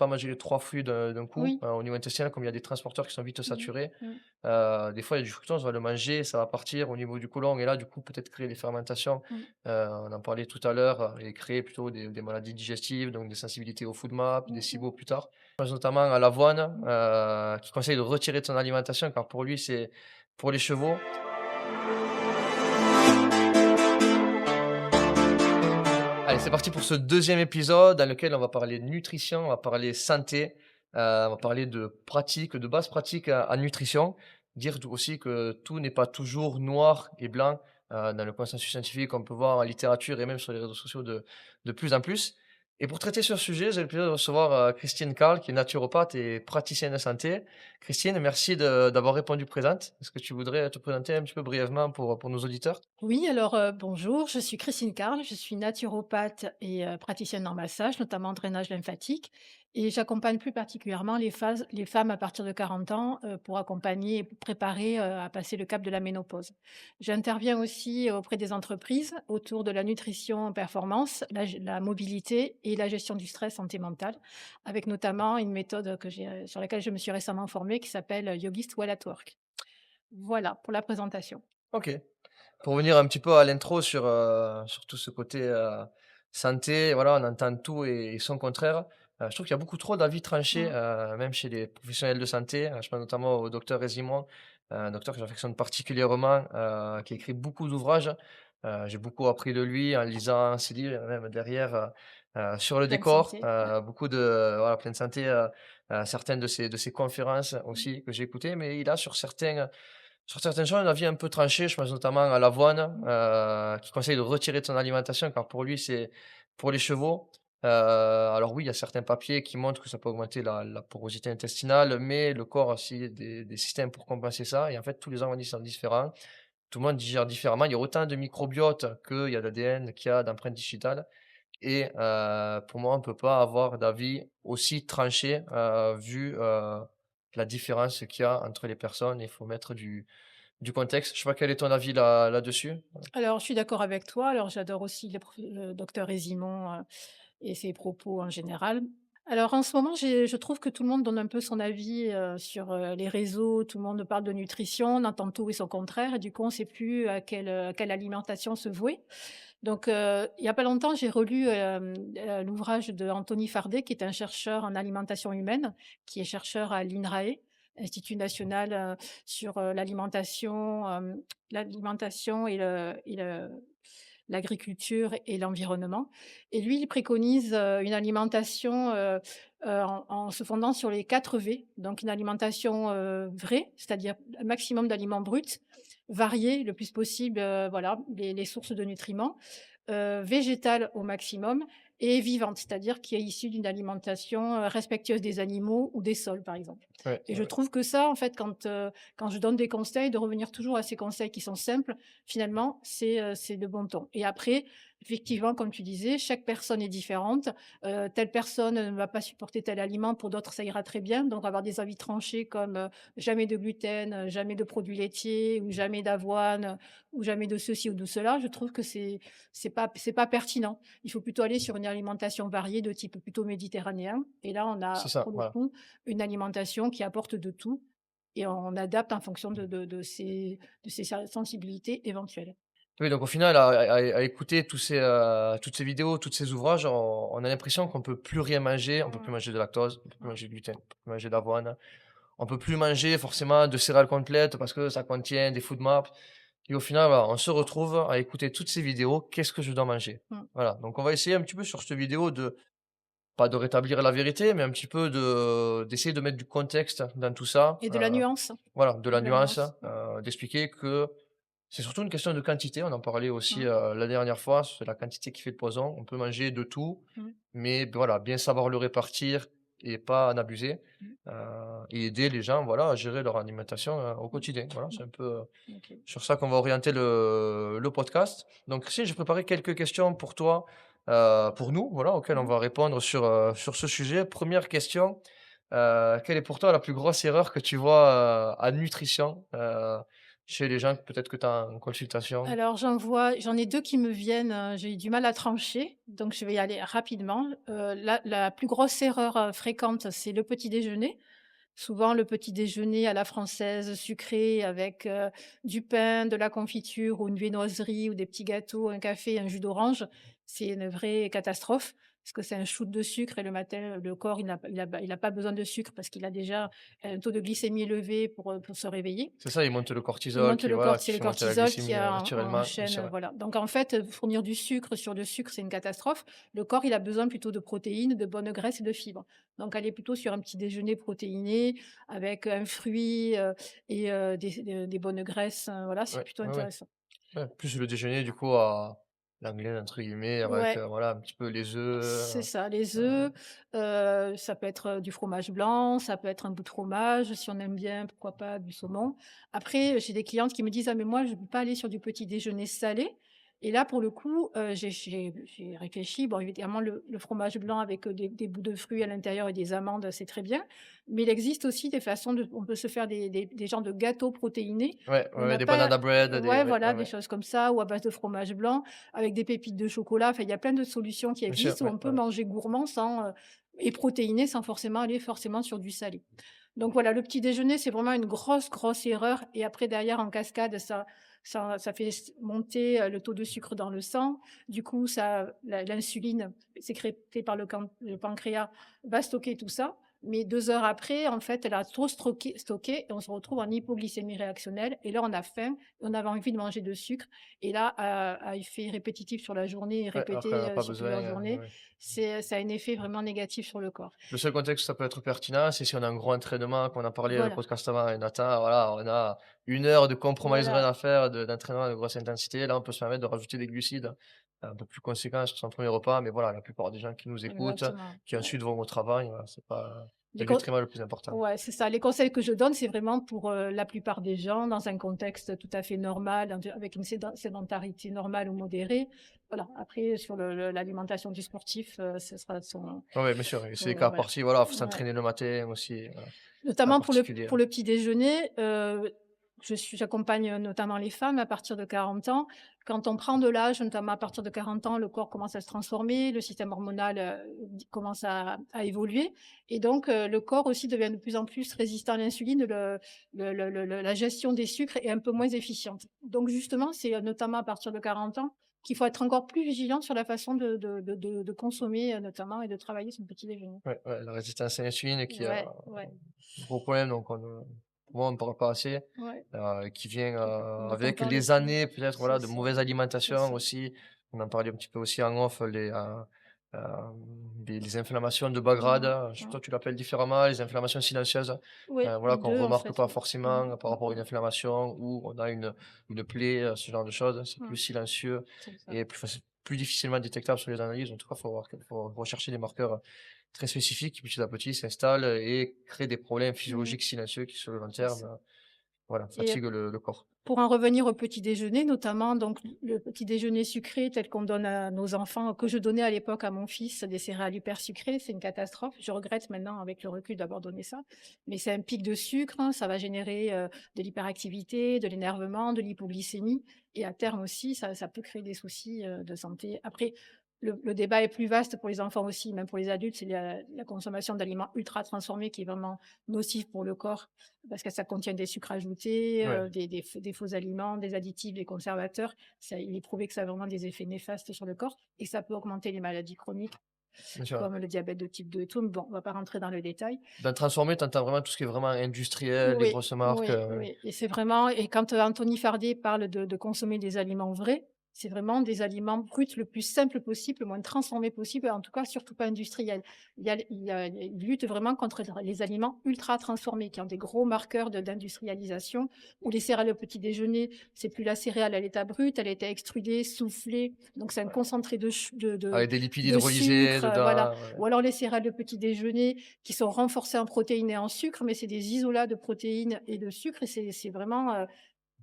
pas manger les 3 fruits d'un coup, Oui. au niveau intestinal, comme il y a des transporteurs qui sont vite Mmh mh. saturés. Mmh. Des fois, il y a du fructose, on va le manger, ça va partir au niveau du côlon et là, du coup, peut-être créer des fermentations. Mmh. On en parlait tout à l'heure, et créer plutôt des maladies digestives, donc des sensibilités aux FODMAP, des Mmh mh. SIBO plus tard. Je pense notamment à l'avoine, qu'il conseille de retirer de son alimentation car pour lui, c'est pour les chevaux. Allez, c'est parti pour ce deuxième épisode dans lequel on va parler nutrition, on va parler santé, on va parler de pratiques, de bases pratiques en nutrition. Dire aussi que tout n'est pas toujours noir et blanc, dans le consensus scientifique qu'on peut voir en littérature et même sur les réseaux sociaux de plus en plus. Et pour traiter ce sujet, j'ai le plaisir de recevoir, Christine Karl, qui est naturopathe et praticienne de santé. Christine, merci d'avoir répondu présente. Est-ce que tu voudrais te présenter un petit peu brièvement pour nos auditeurs? Oui, alors, bonjour, je suis Christine Carle, je suis naturopathe et praticienne en massage, notamment en drainage lymphatique et j'accompagne plus particulièrement les femmes à partir de 40 ans, pour accompagner et pour préparer, à passer le cap de la ménopause. J'interviens aussi auprès des entreprises autour de la nutrition performance, la mobilité et la gestion du stress santé mentale, avec notamment une méthode que sur laquelle je me suis récemment formée qui s'appelle, Yogist Well at Work. Voilà pour la présentation. OK. Pour revenir un petit peu à l'intro sur tout ce côté, santé, voilà, on entend tout et son contraire. Je trouve qu'il y a beaucoup trop d'avis tranchés, Mmh. même chez les professionnels de santé. Je pense notamment au docteur Résimon, un docteur que j'affectionne particulièrement, qui a écrit beaucoup d'ouvrages. J'ai beaucoup appris de lui en lisant ses livres et même derrière, sur le Pleine décor, santé, ouais. beaucoup de voilà, pleine santé, certaines de ses conférences Mmh. aussi que j'ai écoutées, mais il a sur certaines choses, un avis un peu tranché, je pense notamment à l'avoine, Mmh. qui conseille de retirer de son alimentation car pour lui, c'est pour les chevaux. Alors oui, il y a certains papiers qui montrent que ça peut augmenter la porosité intestinale, mais le corps a aussi des systèmes pour compenser ça et en fait, tous les organismes sont différents. Tout le monde digère différemment. Il y a autant de microbiote qu'il y a d'ADN, qu'il y a d'empreintes digitales et pour moi, on ne peut pas avoir d'avis aussi tranché, vu, la différence qu'il y a entre les personnes. Il faut mettre du contexte. Je sais pas quel est ton avis là-dessus? Alors, je suis d'accord avec toi. Alors, j'adore aussi le docteur Résimon, et ses propos en général. Alors, en ce moment, je trouve que tout le monde donne un peu son avis, sur, les réseaux. Tout le monde parle de nutrition, on entend tout et son contraire et du coup, on ne sait plus à quelle alimentation se vouer. Donc, il y a pas longtemps, j'ai relu, l'ouvrage de Anthony Fardet, qui est un chercheur en alimentation humaine, qui est chercheur à l'INRAE, Institut national, sur, l'alimentation et l'agriculture et l'environnement et lui, il préconise, une alimentation, en se fondant sur les 4 V. Donc une alimentation, vraie, c'est-à-dire un maximum d'aliments bruts, variés le plus possible, voilà, les sources de nutriments, végétale au maximum et vivante, c'est-à-dire qui est issue d'une alimentation, respectueuse des animaux ou des sols, par exemple. Ouais, Et ouais, je ouais. trouve que ça, en fait, quand je donne des conseils, de revenir toujours à ces conseils qui sont simples, finalement, c'est de bon ton. Et après, effectivement, comme tu disais, chaque personne est différente. Telle personne ne va pas supporter tel aliment, pour d'autres, ça ira très bien. Donc avoir des avis tranchés comme, jamais de gluten, jamais de produits laitiers ou jamais d'avoine, ou jamais de ceci ou de cela, je trouve que c'est pas pertinent. Il faut plutôt aller sur une alimentation variée de type plutôt méditerranéen et là, on C'est a ça, pour le voilà. coup une alimentation qui apporte de tout et on adapte en fonction de ses sensibilités éventuelles. Oui, donc au final, à écouter toutes ces vidéos, tous ces ouvrages, on a l'impression qu'on peut plus rien manger. On peut plus Mmh. manger de lactose, on peut plus Mmh. manger de gluten, on peut plus manger d'avoine. On peut plus manger forcément de céréales complètes parce que ça contient des food maps et au final, voilà, on se retrouve à écouter toutes ces vidéos. Qu'est-ce que je dois manger? Mmh. Voilà, donc on va essayer un petit peu sur cette vidéo de pas de rétablir la vérité, mais un petit peu d'essayer de mettre du contexte dans tout ça, Et de la nuance, voilà, de la de la nuance, nuance. Mmh. d'expliquer que c'est surtout une question de quantité. On en parlait aussi, Mmh. la dernière fois, c'est la quantité qui fait le poison. On peut manger de tout, Mmh. mais voilà, bien savoir le répartir et pas en abuser, Mmh. heu et aider les gens, voilà, à gérer leur alimentation, au Mmh. quotidien. Voilà, Mmh. c'est un peu, OK. sur ça qu'on va orienter le podcast. Donc si j'ai préparé quelques questions pour toi, pour nous, voilà, auxquelles on Mmh. va répondre sur ce sujet. Première question, quelle est pour toi la plus grosse erreur que tu vois, en nutrition? chez les gens peut-être que tu as en consultation? Alors j'en ai 2 qui me viennent, j'ai eu du mal à trancher, donc je vais y aller rapidement. La plus grosse erreur, fréquente, c'est le petit déjeuner. Souvent le petit déjeuner à la française sucré avec, du pain, de la confiture ou une viennoiserie ou des petits gâteaux, un café, un jus d'orange, c'est une vraie catastrophe parce que c'est un shoot de sucre et le matin, le corps il a pas besoin de sucre parce qu'il a déjà un taux de glycémie élevé pour se réveiller. C'est ça, ils montent le Il cortisol monte qui le voilà, qui corti le fait monter la cortisol qui glycémie, en naturellement. Oui, enchaîne, c'est vrai. voilà. Donc en fait, fournir du sucre sur le sucre, c'est une catastrophe. Le corps, il a besoin plutôt de protéines, de bonnes graisses et de fibres. Donc aller plutôt sur un petit déjeuner protéiné avec un fruit, et des bonnes graisses, voilà, c'est Ouais, plutôt ouais, ouais. intéressant. Ouais, plus le déjeuner du coup à «l'anglaise» entre guillemets avec, Ouais. voilà un petit peu les C'est œufs, ça, les heu, œufs, ça peut être, du fromage blanc, ça peut être un bout de fromage, si on aime bien, pourquoi pas du saumon. Après, j'ai des clientes qui me disent: «Ah mais moi je ne peux pas aller sur du petit déjeuner salé» et là pour le coup, j'ai réfléchi. Bon évidemment le fromage blanc avec, des bouts de fruits à l'intérieur et des amandes, c'est très bien. Mais il existe aussi des façons de on peut se faire des genres de gâteaux protéinés. ouais, ouais, On ouais, n'a des pas banana bread, des Ouais ouais, voilà, ouais, des ouais, choses comme ça ou à base de fromage blanc avec des pépites de chocolat. Enfin, il y a plein de solutions qui bien sûr, existent où ouais, on peut ouais, ouais. manger gourmand et protéiné sans forcément aller forcément sur du salé. Donc voilà, le petit déjeuner, c'est vraiment une grosse, grosse erreur et après derrière en cascade, ça fait monter, le taux de sucre dans le sang. Du coup, l'insuline sécrétée par le pancréas va stocker tout ça. Mais 2 heures après, en fait, elle a trop stocké et on se retrouve en hypoglycémie réactionnelle et là, on a faim, on avait envie de manger de sucre et là, à effet répétitif sur la journée et Ouais, alors qu'on en répété, a pas sur besoin, plusieurs ouais, journées, ouais. ça a un effet vraiment négatif sur le corps. Le seul contexte où ça peut être pertinent, c'est si on a un gros entraînement, qu'on a parlé, le Voilà, podcast avant avec Nathan, voilà, on a 1 heure de compromise run voilà, à faire d'entraînement de grosse intensité. Là, on peut se permettre de rajouter des glucides un peu plus conséquents sur son premier repas, mais voilà, la plupart des gens qui nous écoutent, exactement, qui ouais. ensuite vont au travail, voilà, c'est pas Les le con nutriment le plus important. Ouais, c'est ça. Les conseils que je donne, c'est vraiment pour, la plupart des gens dans un contexte tout à fait normal, avec une sédentarité normale ou modérée. Voilà, après sur l'alimentation du sportif, ce sera Ouais, ouais, bien sûr et c'est des son cas voilà. par-ci, voilà, faut Ouais. s'entraîner le matin aussi, voilà, cas Notamment particulier. pour le petit déjeuner, j'accompagne, notamment les femmes à partir de 40 ans. Quand on prend de l'âge, notamment à partir de 40 ans, le corps commence à se transformer, le système hormonal, commence à évoluer et donc le corps aussi devient de plus en plus résistant à l'insuline. La gestion des sucres est un peu moins efficiente. Donc justement, c'est, notamment à partir de 40 ans qu'il faut être encore plus vigilant sur la façon de consommer, notamment et de travailler son petit déjeuner. Ouais, ouais, la résistance à l'insuline qui a Ouais, ouais, un gros problème donc pour moi on ne parle pas assez, ouais. qui vient, On n'entend avec pas les aussi. années peut-être C'est voilà de ça, mauvaise c'est alimentation ça. aussi. On en parlait un petit peu aussi en off les inflammations de bas grade, Mmh, toi mmh. tu l'appelles différemment, les inflammations silencieuses, Oui, voilà les qu'on 2 en remarque fait, pas ouais. Mmh, forcément par mmh rapport à une mh. inflammation ou on a une plaie, ce genre de choses. C'est plus Mmh, silencieux c'est ça. et plus difficilement détectable sur les analyses. En tout cas, faut rechercher des marqueurs très spécifiques qui petit à petit s'installent et créent des problèmes Mmh, physiologiques silencieux qui sur le long c'est terme, ça voilà, et fatiguent le corps. pour en revenir au petit déjeuner, notamment donc le petit déjeuner sucré tel qu'on donne à nos enfants, que je donnais à l'époque à mon fils, des céréales hyper sucrées, c'est une catastrophe. Je regrette maintenant avec le recul d'avoir donné ça, mais c'est un pic de sucre, hein, ça va générer, de l'hyperactivité, de l'énervement, de l'hypoglycémie et à terme aussi ça peut créer des soucis, de santé. Après le débat est plus vaste pour les enfants aussi, même pour les adultes, c'est la consommation d'aliments ultra transformés qui est vraiment nocif pour le corps parce que ça contient des sucres ajoutés, Ouais, des faux aliments, des additifs, des conservateurs. Il est prouvé que ça a vraiment des effets néfastes sur le corps et ça peut augmenter les maladies chroniques bien sûr. comme le diabète de type 2 et tout, mais bon, on va pas rentrer dans le détail. Dans transformer, tu entends vraiment tout ce qui est vraiment industriel, les Oui, grosses marques, oui, ouais. oui et c'est vraiment et quand, Anthony Fardet parle de consommer des aliments vrais, c'est vraiment des aliments bruts le plus simple possible, le moins transformés possible, en tout cas surtout pas industriels. Il lutte vraiment contre les aliments ultra transformés qui ont des gros marqueurs d'industrialisation, où les céréales au petit déjeuner, c'est plus la céréale à l'état brut, elle a été extrudée, soufflée, donc c'est un concentré Avec des lipides de hydrolysés sucre, voilà. dedans, ouais. Ou alors les céréales de petit déjeuner qui sont renforcés en protéines et en sucre, mais c'est des isolats de protéines et de sucre et c'est vraiment,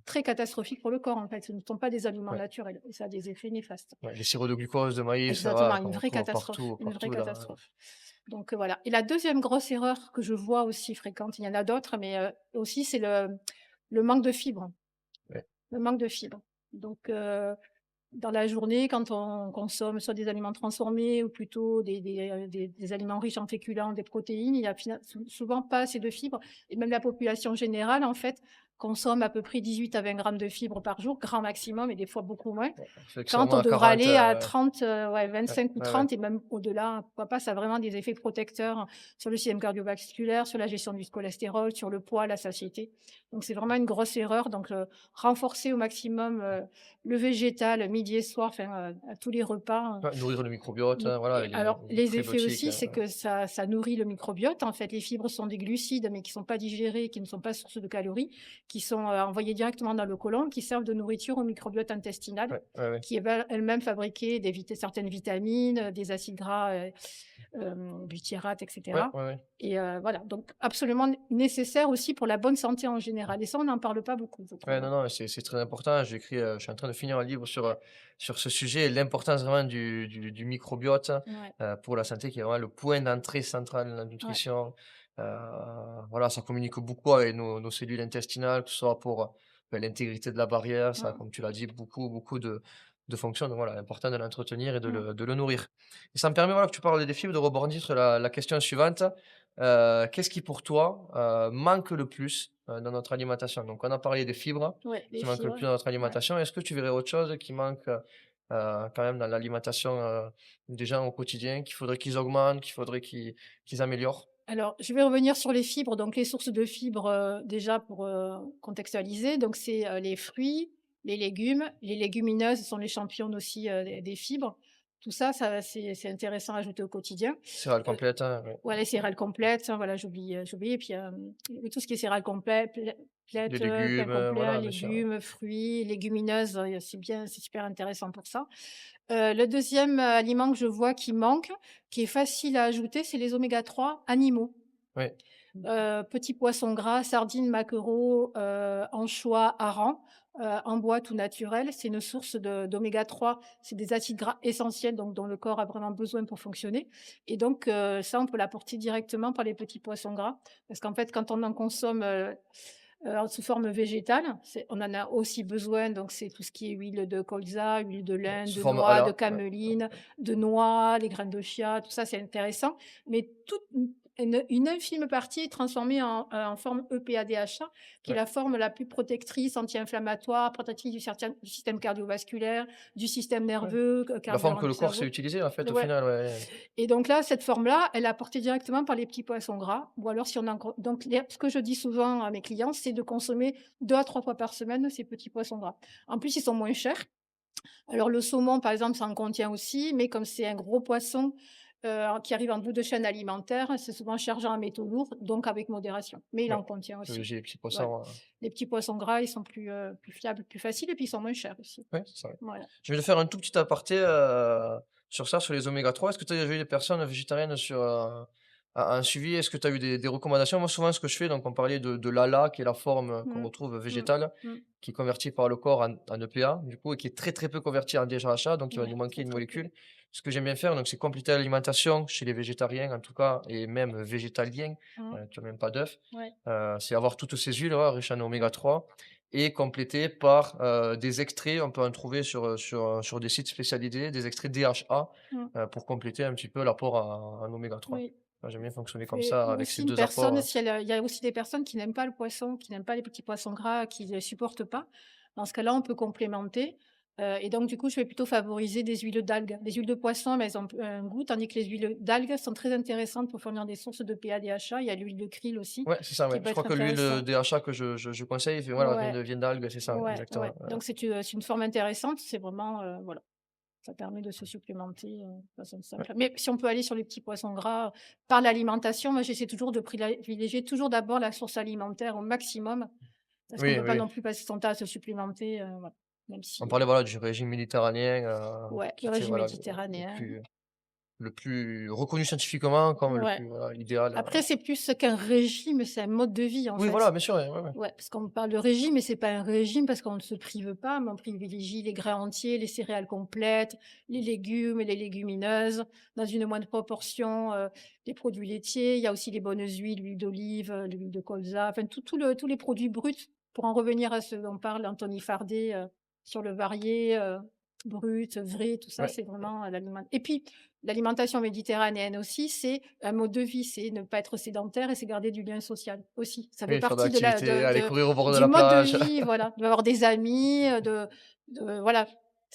très catastrophique pour le corps, en fait. Ce ne sont pas des aliments Ouais, naturels et ça a des effets néfastes. ouais, les sirops de glucose, de maïs, Exactement, voilà, une qu'on vraie retrouve catastrophe, partout une vraie partout dans catastrophe. Donc, voilà et la deuxième grosse erreur que je vois aussi fréquente, il y en a d'autres, mais, aussi c'est le manque de fibres. le manque de fibres. Donc dans la journée, quand on consomme soit des aliments transformés ou plutôt des aliments riches en féculents, des protéines, il y a souvent pas assez de fibres et même la population générale, en fait, consomme à peu près 18 à 20 grammes de fibres par jour, grand maximum et des fois beaucoup moins. Ouais, fait que Quand on sûrement à devrait 40, aller à 30, ouais, ouais, 25 ou ouais, ouais. 30 et même au-delà, pourquoi pas, ça a vraiment des effets protecteurs sur le système cardiovasculaire, sur la gestion du cholestérol, sur le poids, la satiété. Donc c'est vraiment une grosse erreur. Donc renforcer au maximum, le végétal midi et soir, enfin, à tous les repas, Ouais, nourrir le microbiote, oui voilà, et alors les les effets prébiotiques, aussi, c'est que ça nourrit le microbiote. En fait, les fibres sont des glucides, mais qui sont pas digérés, qui ne sont pas source de calories, qui sont, envoyés directement dans le côlon, qui servent de nourriture au microbiote intestinal, ouais, ouais, ouais. qui va elle-même fabriquer certaines vitamines, des acides gras, butyrates et Ouais, cetera ouais, ouais. et voilà, donc absolument nécessaire aussi pour la bonne santé en général et ça, on n'en parle pas beaucoup, je Ouais, trouve, non, hein. non, c'est très important. Je suis en train de finir un livre sur ce sujet et l'importance vraiment du microbiote, Ouais, pour la santé qui est vraiment le point d'entrée central de la ouais. nutrition. Heu, voilà, ça communique beaucoup avec nos cellules intestinales, que ce soit pour, l'intégrité de la barrière, ça, Mmh. comme tu l'as dit, beaucoup de fonctions. Donc voilà, important de l'entretenir et Mmh. de le nourrir. Et ça me permet, voilà, que tu parles des fibres, de rebondir sur la question suivante. Qu'est-ce qui pour toi, manque le plus, dans notre alimentation? Donc on a parlé des fibres Ouais, les qui manquent le fibres, plus dans notre ouais. alimentation. Est-ce que tu verrais autre chose qui manque, quand même dans l'alimentation, des gens au quotidien, qu'il faudrait qu'ils augmentent, qu'il faudrait qu'ils améliorent? Alors, je vais revenir sur les fibres, donc les sources de fibres, déjà pour, contextualiser, donc c'est, les fruits, les légumes. Les légumineuses sont les championnes aussi, des fibres. Tout ça, c'est intéressant à ajouter au quotidien. Céréales Heu, complètes, hein, ouais. ouais, les céréales complètes, hein, voilà, j'ai oublié, puis, tout ce qui est céréales complètes, Les pain légumes, complet, voilà, bien sûr, ouais. légumes, fruits, légumineuses, c'est super intéressant pour ça. Le deuxième aliment que je vois qui manque, qui est facile à ajouter, c'est les oméga 3 animaux. Oui, Petits poissons gras, sardines, maquereaux, anchois, harengs, en boîte ou naturels. C'est une source d'oméga 3. C'est des acides gras essentiels, donc dont le corps a vraiment besoin pour fonctionner et donc ça, on peut l'apporter directement par les petits poissons gras. Parce qu'en fait, quand on en consomme, sous forme végétale, on en a aussi besoin, donc c'est tout ce qui est huile de colza, huile de ouais, lin, sous de forme noix, de HALA, ouais, ouais, cameline, ouais. de noix, les graines de chia, tout ça, c'est intéressant. Mais toute une infime partie est transformée en forme EPA-DHA, qui est Ouais. la forme la plus protectrice, anti-inflammatoire, protectrice du système cardiovasculaire, du système Ouais. nerveux, La forme carburant que du le corps sait cerveau. utiliser, en fait, au Ouais. final, ouais. Et donc là, cette forme-là, elle est apportée directement par les petits poissons gras ou alors si on en donc ce que je dis souvent à mes clients, c'est de consommer 2 à 3 fois par semaine ces petits poissons gras. En plus, ils sont moins chers. Alors le saumon, par exemple, ça en contient aussi, mais comme c'est un gros poisson, qui arrive en bout de chaîne alimentaire, c'est souvent chargé en métaux lourds, donc avec modération. Mais il Ouais, en contient plus aussi. léger, les petits Voilà. poissons, Les petits poissons gras, ils sont plus fiables, plus faciles et puis ils sont moins chers aussi. ouais, c'est ça, ouais. Voilà. Je vais te faire un tout petit aparté, sur ça, sur les oméga 3. Est-ce que tu as déjà eu des personnes végétariennes sur, un suivi? Est-ce que tu as eu des recommandations? Moi, souvent, ce que je fais, donc on parlait de l'ALA, qui est la forme, qu'on Mmh. retrouve Mmh. végétale, Mmh. qui est convertie par le corps en EPA, du coup, et qui est très, très peu convertie en DHA, donc il va Ouais, nous manquer très, une très peu. molécule. Ce que j'aime bien faire, donc c'est compléter l'alimentation chez les végétariens, en tout cas, et même végétaliens, Mmh. tu as même pas d'œufs. Ouais. C'est avoir toutes ces huiles, ouais, riches en oméga Ouais. 3 et compléter par, des extraits. On peut en trouver sur des sites spécialisés, des extraits DHA, Mmh. pour compléter un petit peu l'apport en oméga 3. Oui. Moi, j'aime bien fonctionner comme Et ça ou avec ces aussi une 2 apports, personne, si elle a il y a aussi des personnes qui n'aiment pas le poisson, qui n'aiment pas les petits poissons gras, qui ne supportent pas. Dans ce cas-là, on peut complémenter, et donc du coup, je vais plutôt favoriser des huiles d'algues. Les huiles de poisson, mais elles ont un goût, tandis que les huiles d'algues sont très intéressantes pour fournir des sources de PA, DHA. Il y a l'huile de krill aussi, ouais, c'est ça, qui ouais. peut Je crois être que l'huile, intéressant. DHA que je conseille, fait voilà, Ouais, vient d'algues, c'est ça, ouais, exactement, ouais. ouais. Donc c'est une forme intéressante, c'est vraiment, voilà. Ça permet de se supplémenter, de façon Ouais. simple. Mais si on peut aller sur les petits poissons gras, par l'alimentation, moi j'essaie toujours de privilégier toujours d'abord la source alimentaire au maximum, parce qu'on Oui, peut pas oui. non plus passer son temps à se supplémenter, voilà. Même On si, parlait, voilà, du régime méditerranéen, ouais, le qui était, régime voilà, méditerranéen, le plus reconnu scientifiquement comme le ouais. plus, voilà, idéal, Après c'est plus qu'un régime, c'est un mode de vie en oui, voilà, fait. bien sûr, ouais, ouais, ouais. Ouais, parce qu'on parle de régime, mais c'est pas un régime parce qu'on ne se prive pas, mais on privilégie les grains entiers, les céréales complètes, les légumes et les légumineuses, dans une moindre proportion, les produits laitiers. Il y a aussi les bonnes huiles, l'huile d'olive, l'huile de colza, enfin tous les produits bruts pour en revenir à ce dont parle Anthony Fardet, sur le varié, brut, vrai, tout ça, Ouais, c'est vraiment, et puis l'alimentation méditerranéenne aussi, c'est un mode de vie, c'est ne pas être sédentaire et c'est garder du lien social aussi. Ça fait oui, faire de partie de la l'activité, aller courir au bord de du la mode de plage. vie, voilà, d'avoir des amis, de voilà,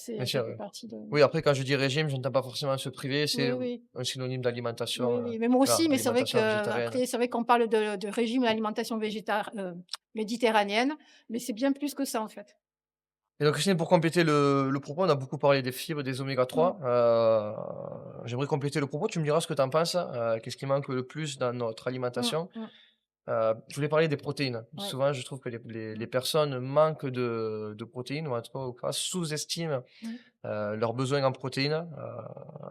Bien ça sûr, fait oui. partie de Oui, après quand je dis régime, je n'entends pas forcément se priver, c'est oui, oui. un synonyme Oui, d'alimentation, oui, mais moi voilà, aussi, mais c'est vrai alimentation végétarienne. qu'après, c'est vrai qu'on parle de régime d'alimentation méditerranéenne, mais c'est bien plus que ça, en fait. Et donc Christine, pour compléter le propos, on a beaucoup parlé des fibres, des oméga Mmh, 3. J'aimerais compléter le propos, tu me diras ce que tu en penses. Qu'est-ce qui manque le plus dans notre mmh, alimentation? mmh, Je voulais parler des protéines. ouais, Souvent, je trouve que les mmh, personnes manquent de protéines ou en tout cas sous-estiment, mmh, leurs besoins en protéines.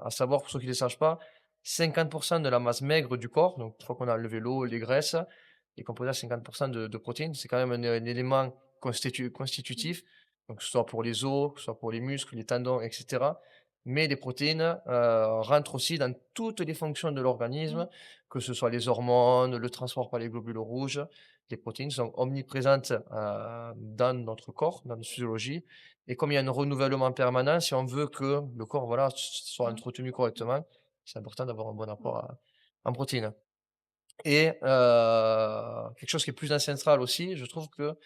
À savoir, pour ceux qui ne le sachent pas, 50 de la masse maigre du corps, donc une fois qu'on a enlevé l'eau, les graisses, est composé à 50 de protéines. C'est quand même un élément mmh, constitutif, donc que ce soit pour les os, que ce soit pour les muscles, les tendons, et cetera. Mais les protéines, rentrent aussi dans toutes les fonctions de mmh, l'organisme, que ce soit les hormones, le transport par les globules rouges. Les protéines sont omniprésentes, dans notre corps, dans notre physiologie, et comme il y a un renouvellement permanent, si on veut que le corps, voilà, soit mmh, entretenu correctement, c'est important d'avoir un bon mmh, apport en protéines. Et quelque chose qui est plus ancestral aussi, je trouve que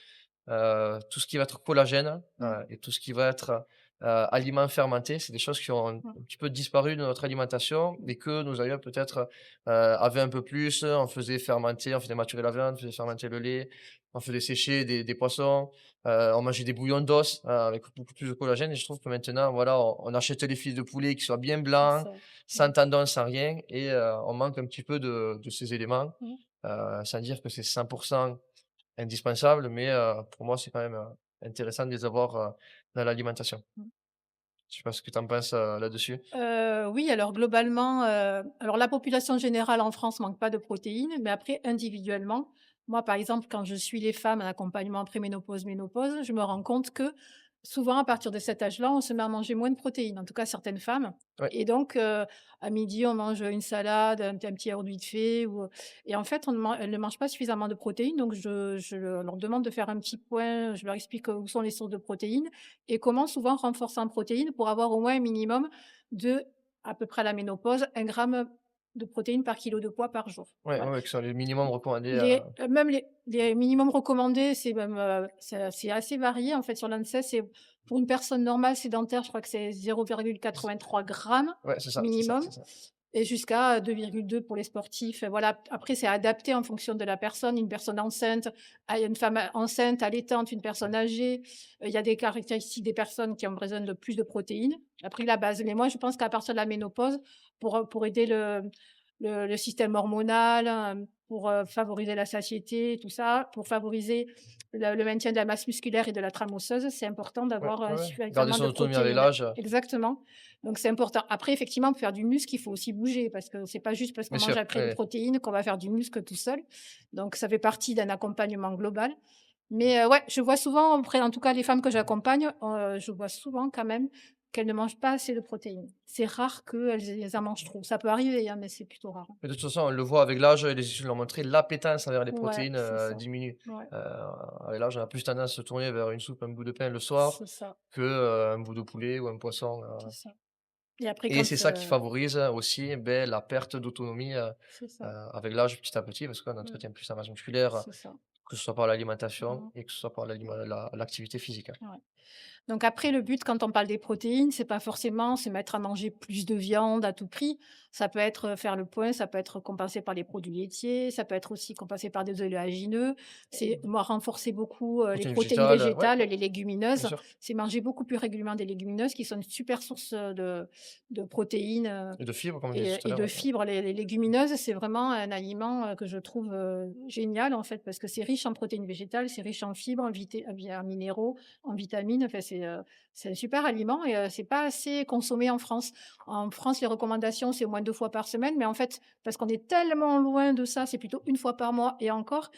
tout ce qui va être collagène, mmh, et tout ce qui va être, aliments fermentés, c'est des choses qui ont un mmh, petit peu disparu de notre alimentation et que nos aïeux peut-être, avaient un peu plus. On faisait fermenter, on faisait maturer la viande, on faisait fermenter le lait, on faisait sécher des poissons, on mangeait des bouillons d'os, avec beaucoup plus de collagène, et je trouve que maintenant, voilà, on achète des filets de poulet qui soient bien c'est blancs, ça. sans Mmh, tendons, sans rien, et on manque un petit peu de ces éléments, mmh, sans dire que c'est 100 indispensable, mais pour moi, c'est quand même, intéressant de les avoir, dans l'alimentation. mmh. Je sais pas ce que tu en penses, là-dessus? Oui, alors globalement, alors la population générale en France manque pas de protéines, mais après individuellement, moi, par exemple, quand je suis les femmes en accompagnement préménopause, ménopause, je me rends compte que souvent à partir de cet âge-là, on se met à manger moins de protéines, en tout cas certaines femmes Ouais, et donc à midi, on mange une salade, un petit yaourt vite fait et en fait, on ne man elles ne mangent pas suffisamment de protéines donc leur demande de faire un petit point, je leur explique, où sont les sources de protéines et comment souvent renforcer en protéines pour avoir au moins un minimum de, à peu près à la ménopause, 1 gramme de protéines par kilo de poids par jour. ouais, ouais, Voilà. ouais, que ce soit les minimums recommandés, Même les minimums recommandés, c'est même, c'est assez varié en fait sur l'ANSES. C'est pour une personne normale sédentaire, je crois que c'est z 0,83 grammes ouais, c'est ça, c'est ça, minimum c'est ça. et jusqu'à 2,2 pour les sportifs. Voilà. Après, c'est adapté en fonction de la personne. Une personne enceinte, une femme enceinte, allaitante, une personne âgée. Il y a des caractéristiques des personnes qui ont besoin de plus de protéines. Après la base. Mais moi, je pense qu'à partir de la ménopause, pour aider le système hormonal, pour, favoriser la satiété, tout ça, pour favoriser le maintien de la masse musculaire et de la trame osseuse, c'est important Ouais, d'avoir, ouais, ouais. Garder suffisamment son de autonomie avec protéines. l'âge, Exactement. Donc c'est important. Après effectivement, pour faire du muscle, il faut aussi bouger parce que c'est pas juste parce qu'on bien mange sûr, après ouais, des ouais. protéines qu'on va faire du muscle tout seul. Donc ça fait partie d'un accompagnement global. Mais, ouais, je vois souvent auprès en tout cas les femmes que j'accompagne, je vois souvent quand même qu'elles ne mangent pas assez de protéines. C'est rare qu'elles en mangent trop. Ça peut arriver, hein, mais c'est plutôt rare. Mais de toute façon, on le voit avec l'âge, les études l'ont montré, l'appétence envers les Ouais, protéines, c'est ça. diminue. Ouais, Heu, avec l'âge, on a plus tendance à se tourner vers une soupe, un bout de pain le soir c'est ça, que, un bout de poulet ou un poisson, c'est ça. Et après et c'est quand, ça qui favorise aussi, beh, la perte d'autonomie, c'est ça, avec l'âge, petit à petit, parce qu'on mmh, entretient plus sa masse musculaire, c'est ça. que ce soit par l'alimentation Mmh, et que ce soit par l'activité physique, hein. ouais. Donc après, le but, quand on parle des protéines, c'est pas forcément se mettre à manger plus de viande à tout prix. Ça peut être faire le point, ça peut être compensé par les produits laitiers, ça peut être aussi compensé par des oléagineux. C'est moi renforcer beaucoup les Protéines protéines végétales, ouais, végétales, les bien légumineuses. sûr, C'est manger beaucoup plus régulièrement des légumineuses qui sont une super source de protéines. et de fibres, comme on disait tout à Et l'heure, de ouais, ouais. fibres, les légumineuses, c'est vraiment un aliment, que je trouve, génial, en fait, parce que c'est riche en protéines végétales, c'est riche en fibres, en minéraux, en vitamines, enfin, c'est un super aliment et c'est pas assez consommé en France. En France, les recommandations, c'est au moins 2 fois par semaine, mais en fait, parce qu'on est tellement loin de ça, c'est plutôt une fois par mois et encore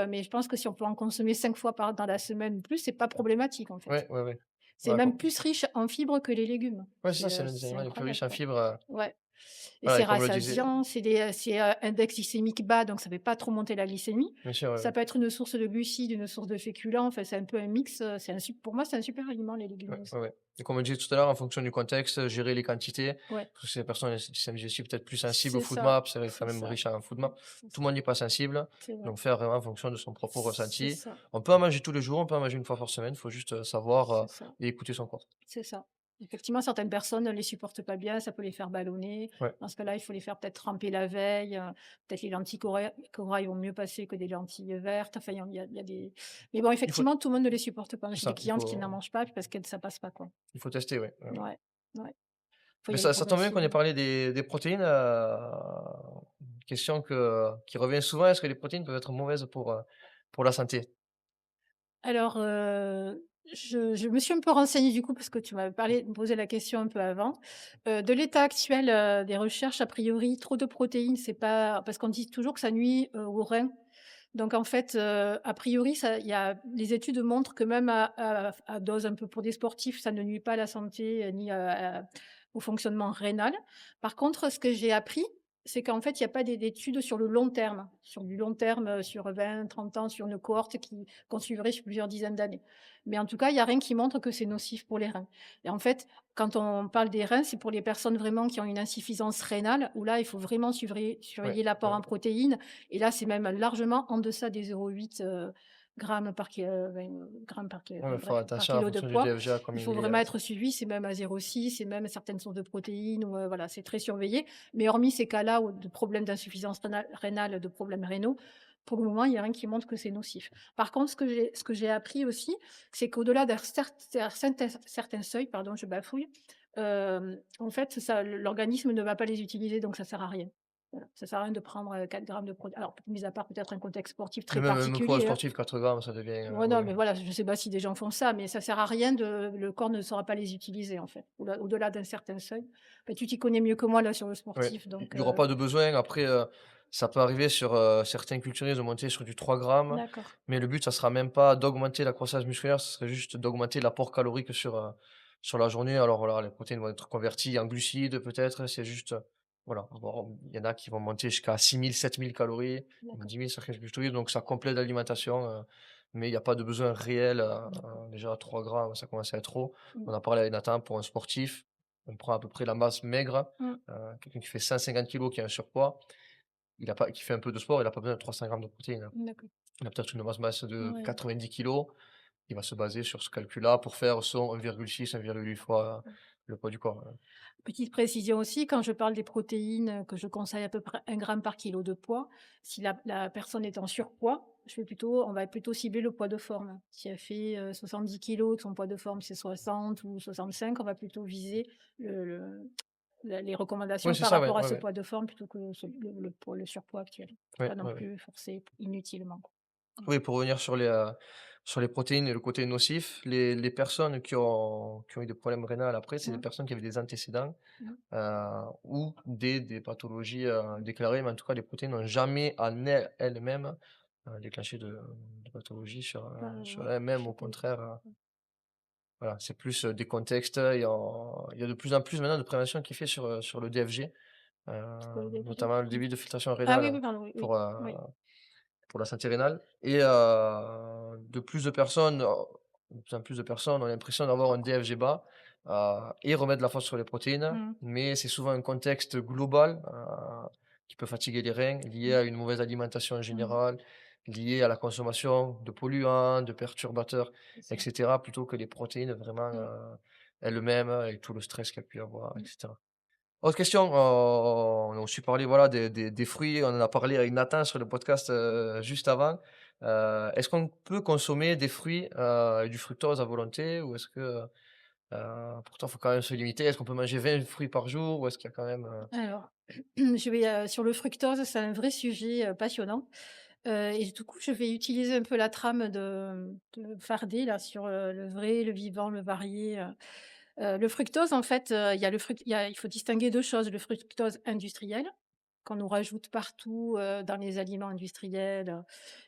mais je pense que si on peut en consommer 5 fois par dans la semaine ou plus, c'est pas problématique, en fait. Ouais, ouais, ouais. C'est Voilà, même plus riche en fibres que les légumes. ouais, c'est ça, c'est l'un des C'est aliments les plus incroyable, riches en quoi. fibres, Ouais. Et Voilà c'est et comme le disait rassasiant, index glycémique bas, donc ça fait pas trop monter la glycémie. bien sûr, ouais, Ça peut être une source de glucides, une source de féculents, enfin, c'est un peu un mix, pour moi, c'est un super aliment, les ouais, légumineuses. ouais, ouais et comme on disait tout à l'heure, en fonction du contexte, gérer les quantités, Ouais, parce que ces personnes, elles sont aussi peut-être plus sensibles au c'est ça, FODMAP, c'est quand c'est même ça, riche en FODMAP. c'est Tout le ça, monde n'est pas sensible, c'est vrai. donc faire vraiment en fonction de son propre C'est ressenti. ça, On peut en manger tous les jours, on peut en manger une fois par semaine, il faut juste, savoir, c'est ça. et écouter son corps. C'est ça. Effectivement, certaines personnes ne les supportent pas bien, ça peut les faire ballonner. Ouais, Dans ce cas-là, il faut les faire peut-être tremper la veille, peut-être les lentilles corail vont mieux passer que des lentilles vertes. Enfin, il y a des mais bon, il faut effectivement, tout le monde ne les supporte pas. c'est J'ai des ça, clientes qui n'en mangent pas parce que ça passe pas, quoi. il faut tester, ouais, ouais, ouais. Ouais, ouais. Faut Mais y aller ça tombe bien qu'on ait progressivement. parlé des protéines, une question qui revient souvent, est-ce que les protéines peuvent être mauvaises pour la santé? Alors, je me suis un peu renseignée du coup parce que tu m'avais parlé me posé la question un peu avant. De l'état actuel, des recherches, a priori, trop de protéines, c'est pas parce qu'on dit toujours que ça nuit, aux reins. Donc en fait, a priori, ça il y a les études montrent que même à dose un peu pour des sportifs, ça ne nuit pas à la santé, ni au fonctionnement rénal. Par contre, ce que j'ai appris, c'est qu'en fait, il y a pas d'études sur le long terme, sur du long terme, sur 20, 30 ans, sur une cohorte qu'on suivrait sur plusieurs dizaines d'années. Mais en tout cas, il y a rien qui montre que c'est nocif pour les reins. Et en fait, quand on parle des reins, c'est pour les personnes vraiment qui ont une insuffisance rénale, où là, il faut vraiment Ouais, surveiller l'apport ouais. en protéines et là, c'est même largement en deçà des 0,8, grammes Ouais, mais faut bref, faire par attention en kilo de fonction du poids. DFGA comme Il il faut est, vraiment être suivi, c'est même à 0,6, c'est même certaines sources de protéines ou voilà, c'est très surveillé. Mais hormis ces cas-là où de problèmes d'insuffisance rénale, de problèmes rénaux, pour le moment, il y a rien qui montre que c'est nocif. Par contre, ce que j'ai appris aussi, c'est qu'au-delà d'un certain seuil, pardon, je bafouille, en fait, ça l'organisme ne va pas les utiliser, donc ça sert à rien. Voilà, ça sert à rien de prendre, 4 grammes de protéines. Alors, mis à part peut-être un contexte sportif mais très même pour un particulier, hein. sportif, 4 grammes, ça devient, Ouais, ouais, non, ouais. mais voilà, je sais pas si des gens font ça, mais ça sert à rien le corps ne saura pas les utiliser, en fait. Au-delà d'un certain seuil. Bah, tu t'y connais mieux que moi, là, sur le Ouais, sportif, il donc y aura pas de besoin. Après, ça peut arriver sur, certains culturistes de monter sur du 3 grammes, d'accord, mais le but, ça sera même pas d'augmenter la croissance musculaire, ce serait juste d'augmenter l'apport calorique sur la journée. Alors voilà, les protéines vont être converties en glucides peut-être, c'est juste, voilà, bon, il y en a qui vont monter jusqu'à 6 000 7 000 calories, d'accord. 10 000 certains culturistes, donc ça complète l'alimentation, mais il y a pas de besoin réel, D'accord. déjà à 3 grammes, ça commence à être trop. Mmh. On a parlé avec Nathan, pour un sportif, on prend à peu près la masse maigre. Mmh. Quelqu'un qui fait 150 kilogrammes qui a un surpoids, il a pas qui fait un peu de sport, il a pas besoin de 300 grammes de protéines, hein. D'accord. Il a peut-être une masse de Ouais. 90 kilogrammes. Il va se baser sur ce calcul-là pour faire son 1,6, 1,8 fois le poids du corps, Petite précision aussi, quand je parle des protéines, que je conseille à peu près 1 gramme par kilo de poids, si la personne est en surpoids, on va plutôt cibler le poids de forme. Si elle fait, 70 kilogrammes, que son poids de forme c'est 60 ou 65, on va plutôt viser les Oui, recommandations c'est par ça, ouais, rapport à ouais, ce ouais. poids de forme plutôt que le surpoids actuel. Ouais, Pas non ouais, ouais. plus forcer inutilement, quoi. Mmh. Oui, pour revenir sur les protéines et le côté nocif, les personnes qui ont eu des problèmes rénals après, c'est des Mmh. personnes qui avaient des antécédents, Mmh. ou des pathologies, déclarées, mais en tout cas, les protéines n'ont jamais en elles-mêmes, déclenché de pathologie sur Ouais, elles-mêmes. Au je connais pas. contraire, voilà, c'est plus, des contextes, il y a de plus en plus maintenant de prévention qui est fait sur le DFG, C'est quoi le DFG? notamment le Mmh. débit de filtration Ah oui, rénale oui, pardon, oui, oui, pour, oui. la santé rénale et de plus de personnes, de plus en plus de personnes ont l'impression d'avoir un DFG bas, et remettre la faute sur les protéines, Mmh. mais c'est souvent un contexte global, qui peut fatiguer les reins, lié Mmh. à une mauvaise alimentation en Mmh. général, lié à la consommation de polluants, de perturbateurs C'est et ça. cetera, plutôt que les protéines vraiment, Mmh. elles-mêmes et tout le stress qu'il y a pu y avoir et Mmh. cetera. Autre question, on a aussi parlé, voilà, des fruits, on en a parlé avec Nathan sur le podcast, juste avant. Est-ce qu'on peut consommer des fruits, et du fructose à volonté ou est-ce que, pour toi, il faut quand même se limiter? Est-ce qu'on peut manger 20 fruits par jour ou est-ce qu'il y a quand même, Alors, sur le fructose, c'est un vrai sujet, passionnant, et du coup, je vais utiliser un peu la trame de Fardé là sur, le vrai, le vivant, le varié, le fructose en fait, il faut distinguer 2 choses, le fructose industriel qu'on nous rajoute partout, dans les aliments industriels,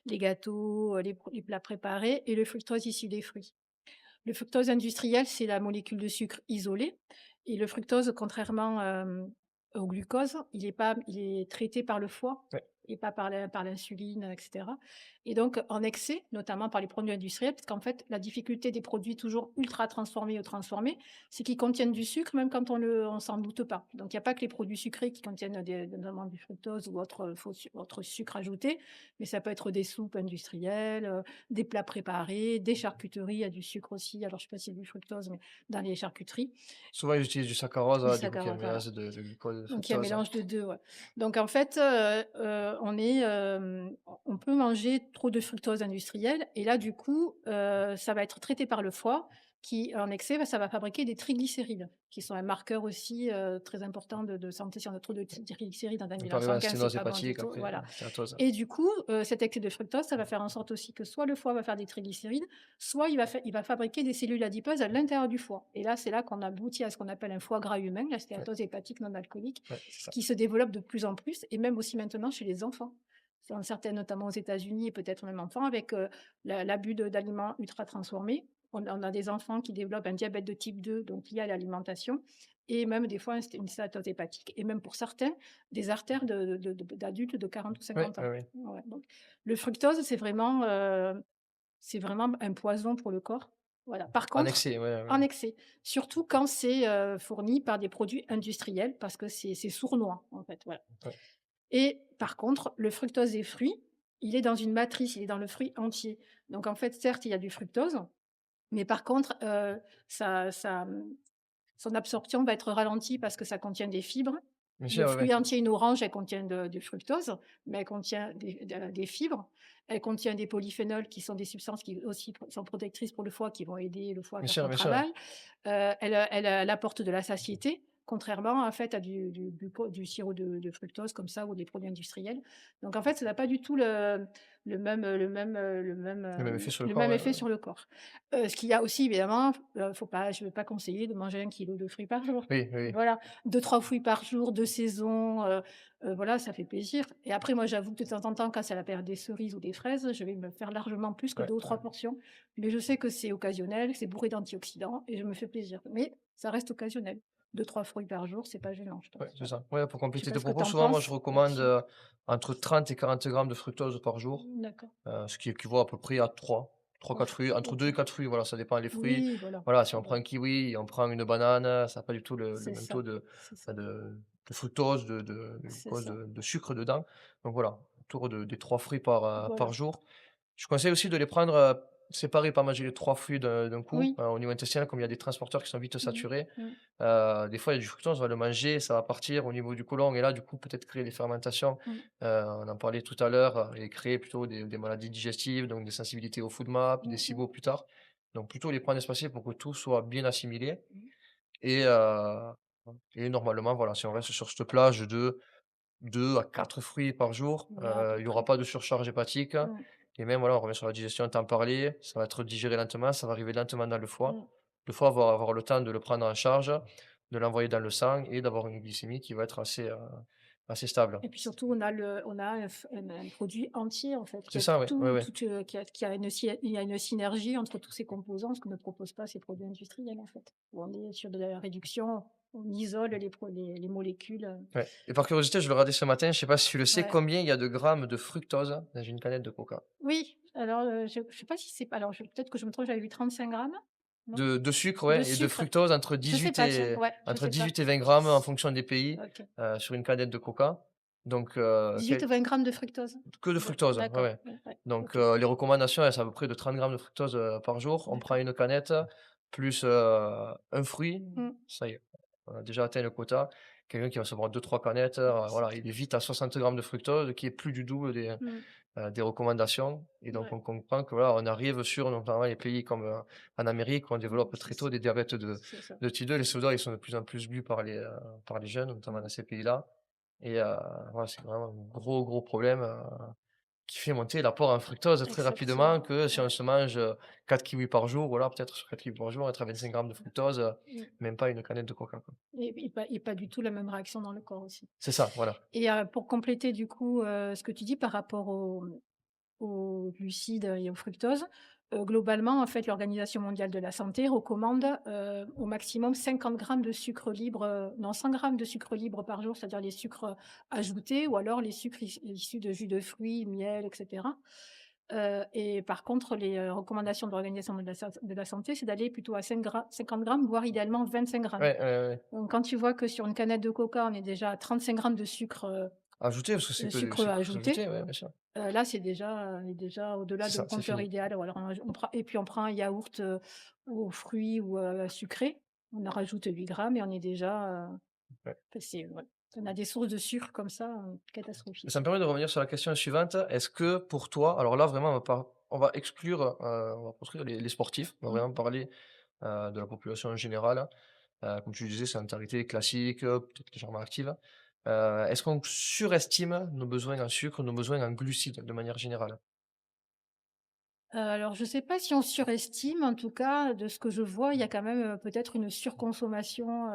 les gâteaux, les plats préparés et le fructose issu des fruits. Le fructose industriel, c'est la molécule de sucre isolée et le fructose, contrairement, au glucose, il est traité par le foie Ouais. et pas par l'insuline, et cetera et donc en excès, notamment par les produits industriels, parce qu'en fait, la difficulté des produits toujours ultra transformés ou transformés, c'est qu'ils contiennent du sucre même quand on s'en doute pas. Donc il y a pas que les produits sucrés qui contiennent notamment du fructose ou autres sucres ajoutés, mais ça peut être des soupes industrielles, des plats préparés, des charcuteries, il y a du sucre aussi. Alors je sais pas s'il y a du fructose, mais dans les charcuteries, Souvent, ils utilisent du saccharose, du du coup, qui est un saccharose, voilà. mélange de glucose et de Donc il y a un fructose. mélange de 2, ouais. Donc en fait, on peut manger trop de fructose industrielle et là, du coup, ça va être traité par le foie qui, en excès, ça va fabriquer des triglycérides, qui sont un marqueur aussi, très important de santé. Si on a trop de triglycérides dans un On peut bilan arriver à la sanguin, c'est sténose pas bon du hépatique tout, après, voilà. stéatose. Et du coup, cet excès de fructose, ça va faire en sorte aussi que soit le foie va faire des triglycérides, soit il va fabriquer des cellules adipeuses à l'intérieur du foie. Et là, c'est là qu'on aboutit à ce qu'on appelle un foie gras humain, la Ouais, stéatose hépatique non alcoolique, ouais, c'est ça. qui se développe de plus en plus et même aussi maintenant chez les enfants. Dans certaines, notamment aux États-Unis et peut-être même enfants, avec l'abus d'aliments ultra transformés. On a des enfants qui développent un diabète de type 2, donc lié à l'alimentation, et même des fois une stéatose hépatique, et même pour certains, des artères d'adultes de 40 ou Ouais, 50 ouais, ans. ouais. Ouais, donc, le fructose, c'est vraiment un poison pour le corps. Voilà. Par En contre, excès, ouais, en ouais, excès, surtout quand c'est fourni par des produits industriels, parce que c'est sournois, en fait. Voilà. ouais. Et par contre, le fructose des fruits, il est dans une matrice, il est dans le fruit entier. Donc en fait, certes, il y a du fructose, mais par contre, son absorption va être ralentie parce que ça contient des fibres. Bien Le sûr, ouais, ouais. fruit entier, une orange, elle contient du fructose, mais elle contient des fibres. Elle contient des polyphénols qui sont des substances qui aussi sont protectrices pour le foie, qui vont aider le foie à faire son Bien sûr, ouais. travail. Elle apporte de la satiété, contrairement en fait à du sirop de fructose comme ça ou des produits industriels. Donc en fait, ça n'a pas du tout Le même effet sur le le corps, même ouais, effet ouais. sur le corps. Ce qu'il y a aussi évidemment, je ne vais pas conseiller de manger 1 kilo de fruits par jour. Oui, oui, oui. Voilà, 2-3 fruits par jour, de saison, voilà, ça fait plaisir et après moi, j'avoue que de temps en temps, quand c'est la période des cerises ou des fraises, je vais me faire largement plus que Ouais, 2 ou ouais. 3 portions, mais je sais que c'est occasionnel, c'est bourré d'antioxydants et je me fais plaisir, mais ça reste occasionnel. 2-3 fruits par jour, c'est pas gênant, je Ouais, pense, c'est voilà. ça. Ouais, pour Je sais compléter pas tes ce que propos, tu en souvent, moi, je penses recommande, là-dessus? entre 30 et 40 grammes de fructose par jour, D'accord. ce qui équivaut à peu près à trois quatre Ouf, fruits, entre 2 OK. et 4 fruits, voilà, ça dépend les fruits. Oui, voilà, Voilà, si ça on prend va. un kiwi et on prend une banane, ça a pas du tout le C'est même taux ça, c'est bah, ça, de fructose, de c'est glucose, ça. de sucre dedans. Donc voilà, autour des 3 fruits par Voilà. jour. Je conseille aussi de les prendre, séparés, pas manger les 3 fruits d'un coup, Oui. au niveau intestinal, comme il y a des transporteurs qui sont vite Mmh. saturés. Mmh. Des fois, il y a du fructose, on va le manger, ça va partir au niveau du côlon et là, du coup, peut-être créer des fermentations. Mmh. On en parlait tout à l'heure, et créer plutôt des maladies digestives, donc des sensibilités au FODMAP, des Mmh mh. SIBO plus tard. Donc plutôt les prendre espacés pour que tout soit bien assimilé Mmh. et normalement, voilà, si on reste sur cette plage de 2 à 4 fruits par jour, Voilà, à peu il y aura près. pas de surcharge hépatique Mmh. et même, voilà, on revient sur la digestion, tu en parlais, ça va être digéré lentement, ça va arriver lentement dans le foie. Mmh. Le foie va avoir le temps de le prendre en charge, de l'envoyer dans le sang et d'avoir une glycémie qui va être assez stable. Et puis surtout, on a un produit entier, en fait, qui C'est a ça, oui, oui, tout oui. toute, qui a il y a une synergie entre tous ces composants, ce que ne proposent pas ces produits industriels, en fait. Où on est sur de la réduction, on isole les molécules, Ouais et par curiosité, je le regardais ce matin, je sais pas si tu le sais, ouais. combien il y a de grammes de fructose dans une canette de coca? Oui, alors, je sais pas si c'est pas alors peut-être que je me trompe, j'avais vu 35 grammes, non? De sucre, De ouais et de sucre? fructose Je sais pas, tiens, ouais, je entre sais pas. 18 et 20 grammes en fonction des pays, OK. sur une canette de coca. Donc 18 ou quel 20 grammes de fructose? que de fructose, ouais, D'accord, ouais. ouais, ouais, Donc OK. les recommandations, elles, c'est à peu près de 30 grammes de fructose, par jour. On prend D'accord. une canette plus, 1 fruit, Mmh. ça y est, on a déjà atteint le quota. Quelqu'un qui va se boire 2-3 canettes, C'est voilà, il est clair. vite à 60 grammes de fructose, qui est plus du double Mmh. des recommandations et donc Ouais. on comprend que, voilà, on arrive sur notamment les pays comme, en Amérique où on Mmh, développe c'est très tôt ça, des diabètes c'est ça. de type 2. Les sodas, ils sont de plus en plus bu par les jeunes, notamment Mmh. dans ces pays-là et voilà, c'est vraiment un gros, gros problème, qui fait monter l'apport en fructose très rapidement Exactement, que si on ouais. se mange, 4 kiwis par jour, voilà, peut-être sur 4 kiwis par jour, être à 25 grammes de fructose, Mmh. même pas une canette de coca, quoi. Et pas du tout la même réaction dans le corps aussi. C'est ça, voilà. Et pour compléter du coup, ce que tu dis par rapport aux glucides et au fructose, Globalement, en fait, l'Organisation mondiale de la santé recommande, au maximum 50 grammes de sucre libre, non 100 grammes de sucre libre par jour, c'est-à-dire les sucres, ajoutés ou alors les sucres issus de jus de fruits, miel et cetera. Et par contre, les, recommandations de l'Organisation de la santé, c'est d'aller plutôt à 50 grammes, voire idéalement 25 grammes. Ouais, ouais, ouais. Donc quand tu vois que sur une canette de coca, on est déjà à 35 grammes de Ajouter parce que sucre c'est que ajouté. ajouté, ouais, bien sûr. Là, on est déjà au-delà C'est de ça, c'est compteur fini. idéal. Ou alors on prend et puis on prend un yaourt, aux fruits ou, sucré. On en rajoute 8 grammes et on est déjà, Ouais. enfin c'est ouais, on a des sources de sucre comme ça, Ça catastrophiques. me permet de revenir sur la question suivante. Est-ce que pour toi alors là vraiment on va exclure, on va proscrire les sportifs, on va Mmh. vraiment parler, de la population en général. Comme tu disais, sédentarité classique, peut-être légèrement active. Est-ce qu'on surestime nos besoins en sucre, nos besoins en glucides de manière générale? Alors je sais pas si on surestime, en tout cas de ce que je vois, il y a quand même, peut-être une surconsommation,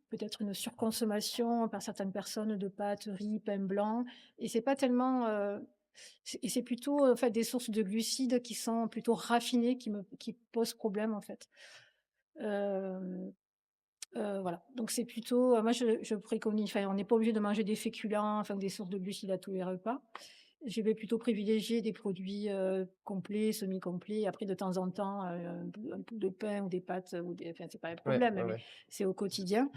peut-être une surconsommation par certaines personnes de pâtes, riz, pain blanc et c'est pas tellement, c'est plutôt, en fait, des sources de glucides qui sont plutôt raffinées qui posent problème, en fait. Hem, voilà, donc c'est plutôt, moi je préconise enfin, on n'est pas obligé de manger des féculents, enfin des sources de glucides à tous les repas. Je vais plutôt privilégier des produits, complets, semi-complets. Après de temps en temps, un bout de pain ou des pâtes, ou des enfin, c'est pas un Ouais, problème, ouais, mais ouais. c'est au quotidien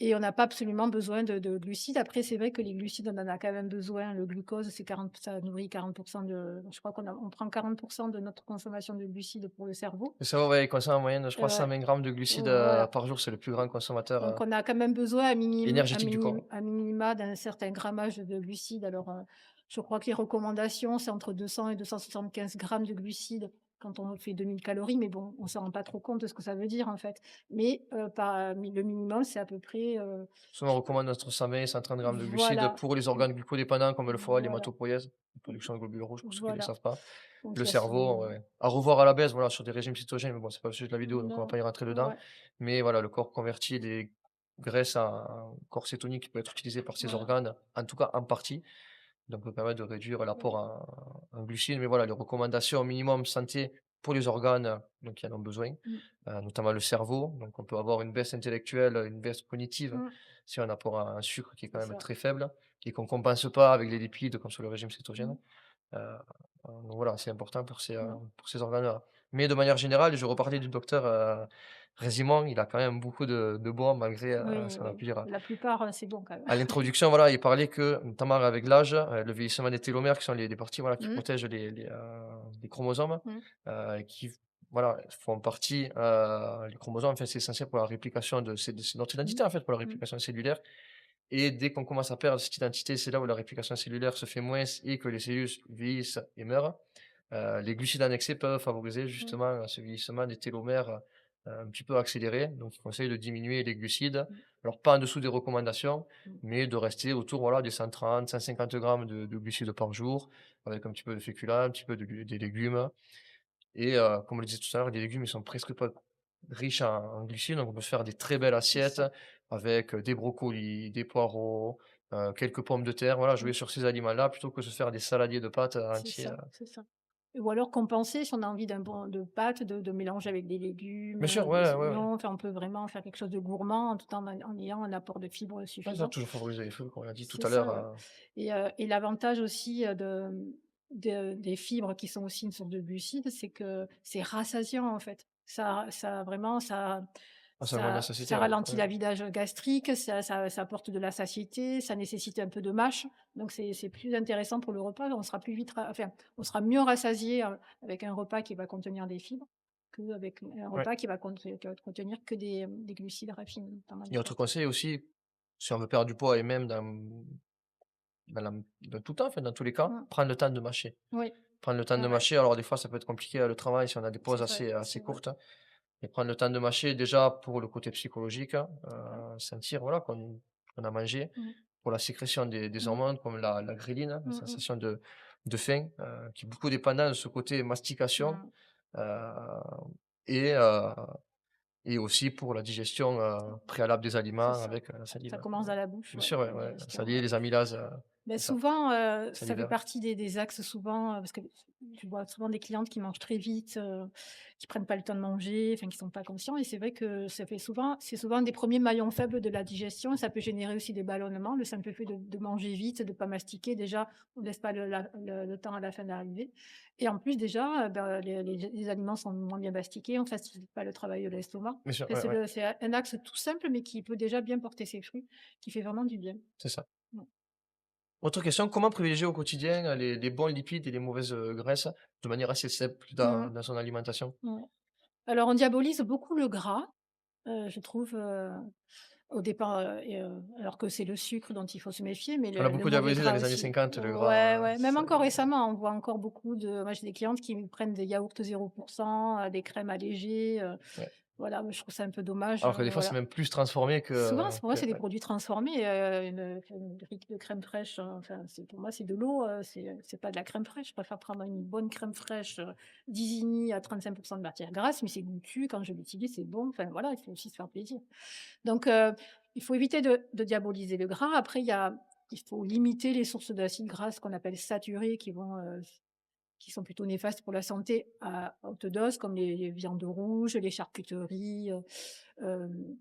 et on n'a pas absolument besoin de glucides. Après, c'est vrai que les glucides, on en a quand même besoin. Le glucose, c'est 40, ça nourrit 40 de je crois on prend 40 de notre consommation de glucides pour le cerveau. Le cerveau, ouais, il consomme en moyenne, je crois Ouais, 120 grammes de glucides, voilà. par jour, c'est le plus grand consommateur, Donc on a quand même besoin énergétique du corps. à minima d'un certain grammage de glucides. Alors, je crois que les recommandations, c'est entre 200 et 275 grammes de glucides quand on fait 2000 calories, mais bon, on ne s'en rend pas trop compte de ce que ça veut dire, en fait. Mais, le minimum, c'est à peu près, Souvent, je on sais pas recommande entre 120 et 130 grammes de glucides voilà, pour les organes glucodépendants comme le foie, voilà, l'hématopoïèse, la production de globules rouges pour ceux qui ne le voilà. savent pas. Donc Le il y a ce cerveau, ouais, ouais. À revoir à la baisse, voilà, sur des régimes cytogènes, mais bon, c'est pas le sujet de la vidéo, donc on va non, pas y rentrer dedans. ouais, Mais voilà, le corps convertit les graisses en corps cétonique qui peut être utilisé par ces voilà, organes, en tout cas en partie, donc peut permettre de réduire l'apport ouais. en glucides. Mais voilà, les recommandations minimum santé pour les organes, donc qui en ont besoin, Mmh, notamment le cerveau. Donc on peut avoir une baisse intellectuelle, une baisse cognitive, mmh, si un apport en sucre qui est quand c'est même ça. très faible et qu'on compense pas avec les lipides comme sur le régime cétogène. Mmh, Heu, donc voilà, c'est important mmh. pour ces organes-là. Mais de manière générale, je reparlais du docteur, Résimon, il a quand même beaucoup de bons malgré, ce Oui, qu'on a oui. pu dire. La plupart, c'est bon quand même. À l'introduction, voilà, il parlait que, notamment avec l'âge, le vieillissement des télomères qui sont les parties, voilà, qui Mmh, protègent les chromosomes, mmh, qui voilà, font partie, les chromosomes, enfin, c'est essentiel pour la réplication c'est notre mmh, identité, en fait, pour la mmh, réplication cellulaire et dès qu'on commence à perdre cette identité, c'est là où la réplication cellulaire se fait moins et que les cellules vieillissent et meurent. Les glucides annexés peuvent favoriser mmh, justement, ce vieillissement des télomères, un petit peu accéléré. Donc il conseille de diminuer les glucides. mmh, Alors pas en dessous des recommandations, mmh, mais de rester autour, voilà, des 130-150 grammes de glucides par jour, avec un petit peu de féculents, un petit peu des légumes et comme on le disait tout à l'heure, les légumes, ils sont presque pas riches en glucides, donc on peut se faire des très belles c'est assiettes ça. avec, des brocolis, des poireaux, quelques pommes de terre, voilà, jouer Mmh, sur ces aliments-là plutôt que se faire des saladiers de pâtes, c'est entiers, ça, c'est ça. Ou alors compenser si on a envie d'un bon de pâtes, de mélanger avec des légumes, bien sûr, des ouais, ouais, ouais. oignons, enfin on peut vraiment faire quelque chose de gourmand tout en ayant un apport de fibres Ouais, ça, suffisant. toujours favoriser les fruits, comme on l'a dit tout C'est à l'heure, ça, ouais. Et l'avantage aussi, des fibres qui sont aussi une source de glucides, c'est que c'est rassasiant, en fait. Ça vraiment, ah, ça augmente la satiété, ça ouais, ralentit ouais. la vidage gastrique, ça apporte de la satiété, ça nécessite un peu de mâche, donc c'est plus intéressant pour le repas. On sera plus vite ra enfin, on sera mieux rassasié, avec un repas qui va contenir des fibres qu'avec un Ouais. repas qui va contenir que des glucides raffinés, notamment les Et autre pâtes. conseil aussi, si on veut perdre du poids et même dans tout temps, en fait, dans tous les cas, Mmh. prendre le temps de mâcher. Oui, Prendre le temps de ouais, ouais, mâcher, alors des fois ça peut être compliqué à le travail si on a des pauses c'est vrai, assez c'est vrai, courtes. Et prendre le temps de mâcher déjà pour le côté psychologique, c'est vrai. sentir voilà qu'on a mangé, Mmh. pour la sécrétion des Mmh. hormones comme la gréline, la Mmh mh. sensation de faim, qui est beaucoup dépendant de ce côté mastication, Mmh. heu et heu et aussi pour la digestion, préalable des C'est aliments ça. avec, la Ça salive. commence à la bouche, Bien ouais, sûr, ouais, la ouais, digestion, saliver ouais. les amylases, Beh, C'est ça, souvent, ça fait salivaire. partie des axes souvent, parce que je vois souvent des clientes qui mangent très vite, qui prennent pas le temps de manger, enfin qui sont pas conscients et c'est vrai que ça fait souvent c'est souvent un des premiers maillons faibles de la digestion. Ça peut générer aussi des ballonnements. Le simple fait de manger vite, de pas mastiquer, déjà, on laisse pas le temps à la fin d'arriver et en plus déjà, bah, les aliments sont moins bien mastiqués, on facilite pas le travail de l'estomac. Bien sûr, Enfin, ouais, ouais, c'est un axe tout simple, mais qui peut déjà bien porter ses fruits, qui fait vraiment du bien. c'est ça. Mmh. Autre question, comment privilégier au quotidien, les bons lipides et les mauvaises, graisses de manière assez simple Mmh. dans son alimentation? Ouais. Alors on diabolise beaucoup le gras, je trouve, au départ, alors que c'est le sucre dont il faut se méfier, mais On l'a le beaucoup mauvais diabolisé dans gras les années aussi. 50 le Ouais, gras, ouais, même ça encore récemment, on voit encore beaucoup de moi j'ai des clientes qui prennent des yaourts 0 des crèmes allégées, ouais. voilà, moi je trouve ça un peu dommage, Alors que des fois, c'est voilà. même plus transformé Souvent, c'est pour moi, que c'est des ouais. produits transformés, une brique de crème fraîche, enfin, c'est pour moi, c'est de l'eau, c'est pas de la crème fraîche. Je préfère prendre une bonne crème fraîche, d'Isigny à 35 de matière grasse, mais c'est goûtu. Quand je l'utilise, c'est bon. Enfin, voilà, il faut aussi se faire plaisir. Donc, il faut éviter de diaboliser le gras. Après, il faut limiter les sources d'acides gras, qu'on appelle saturés, qui sont plutôt néfastes pour la santé à haute dose, comme les viandes rouges, les charcuteries, hem,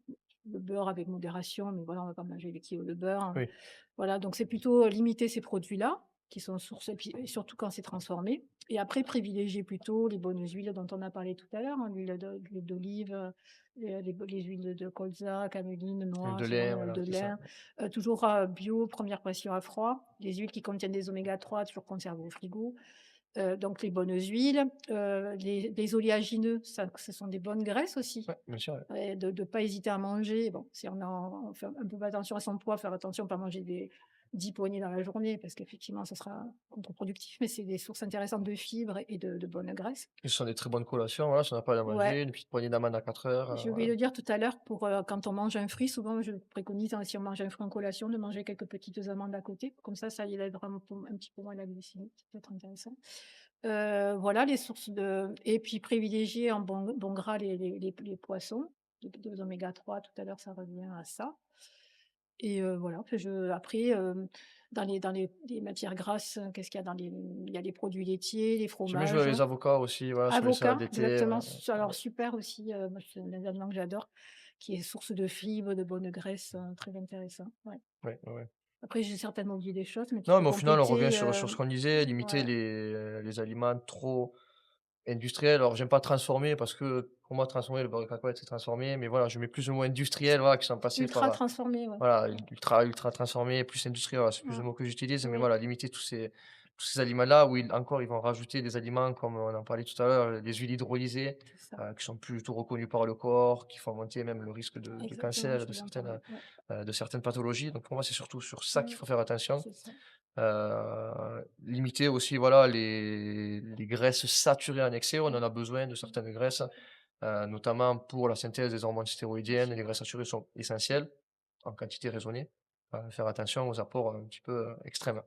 le beurre avec modération, mais voilà, on va pas manger les kilos de beurre, hein. Oui, Voilà, donc c'est plutôt, limiter ces produits-là, qui sont sources et puis et surtout quand c'est transformé et après privilégier plutôt les bonnes huiles dont on a parlé tout à l'heure, hein, l'huile d'olive, les huiles de colza, caméline, l'huile noix, de ce genre lin, d'huile voilà, de c'est ça, lin, ouais. toujours, bio, première pression à froid, des huiles qui contiennent des oméga 3 toujours conservées au frigo. Donc les bonnes huiles, les oléagineux, ça ce sont des bonnes graisses aussi Ouais, bien sûr, ouais. et de pas hésiter à manger. Bon, si on fait un peu attention à son poids, faire attention à pas manger des 10 poignées dans la journée parce qu'effectivement, ça sera contre-productif, mais c'est des sources intéressantes de fibres et de bonnes graisses. Et ce sont des très bonnes collations, voilà, si on n'a pas à Ouais, manger, une petite poignée d'amandes à 4 heures, j'ai oublié voilà. de dire tout à l'heure pour, quand on mange un fruit, souvent je préconise, hein, si on mange un fruit en collation, de manger quelques petites amandes à côté. Comme ça y aide vraiment un petit peu moins la glycémie, ça peut être intéressant. Voilà les sources de et puis privilégier en bon gras les poissons, les oméga 3 tout à l'heure, ça revient à ça et voilà, que je après, dans les matières grasses, qu'est-ce qu'il y a dans les il y a les produits laitiers, les J'aime bien jouer fromages, avec les avocats aussi, voilà, sur les salades avocats, d'été, exactement, alors ouais. super aussi, moi c'est un aliment que j'adore, qui est source de fibres, de bonnes graisses, très intéressant, ouais. Ouais, ouais, ouais. Après j'ai certainement oublié des choses, mais tu Non, peux mais au final, on revient compléter, sur ce qu'on disait, limiter ouais, les aliments trop industriels. Alors, j'aime pas transformer parce que pour moi, transformer, le beurre de cacahuète, c'est transformé, mais voilà, je mets plus ou moins industriel, voilà, qui sont passés par, ultra transformé, ouais. voilà, ultra transformé, plus industriel, voilà, c'est plus le Mmh. mot que j'utilise, mais Oui, voilà, limiter tous ces aliments-là où encore, ils vont rajouter des aliments comme on en parlait tout à l'heure, les huiles hydrolysées, c'est ça. qui sont plus du tout reconnues par le corps, qui font monter même le risque de Exactement, cancer et je viens d'en parler, ouais. de certaines pathologies. Donc pour moi, c'est surtout sur ça qu'il Ouais, faut faire attention. c'est ça. Limiter aussi, voilà, les graisses saturées en excès. On en a besoin de Mmh. certaines graisses, notamment pour la synthèse des hormones stéroïdiennes. Les graisses saturées sont essentielles, en quantité raisonnée. Faire attention aux apports un petit peu, extrêmes.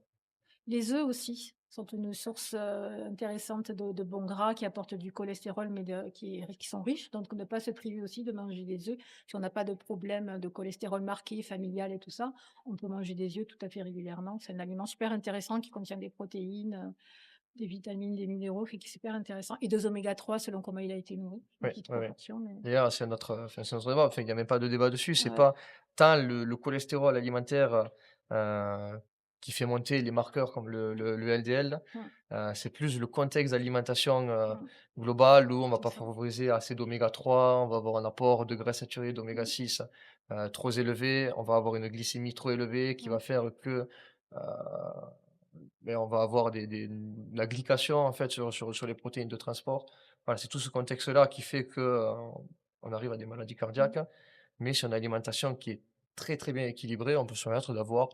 Les œufs aussi sont une source, intéressante de bons gras qui apportent du cholestérol, mais qui sont riches, donc ne pas se priver aussi de manger des œufs. Si on n'a pas de problème de cholestérol marqué, familial et tout ça, on peut manger des œufs tout à fait régulièrement. C'est un aliment super intéressant qui contient des protéines, des vitamines, des minéraux, qui est super intéressant et des oméga 3 selon comment il a été nourri. Une Oui, petite oui, oui. proportion, mais D'ailleurs, c'est notre débat, enfin, il y a même pas de débat dessus. C'est ouais. pas tant le cholestérol alimentaire, qui fait monter les marqueurs comme le LDL, Mmh, c'est plus le contexte d'alimentation, mmh, global où on va c'est pas ça. favoriser assez d'oméga 3, on va avoir un apport de graisses saturées d'oméga Mmh, 6, trop élevé, on va avoir une glycémie trop élevée qui va mmh, faire que, heu, on va avoir de la glycation en fait sur les protéines de transport. Voilà, c'est tout ce contexte-là qui fait que, on arrive à des maladies mmh, cardiaques, mais sur une alimentation qui est très, très bien équilibrée, on peut se permettre d'avoir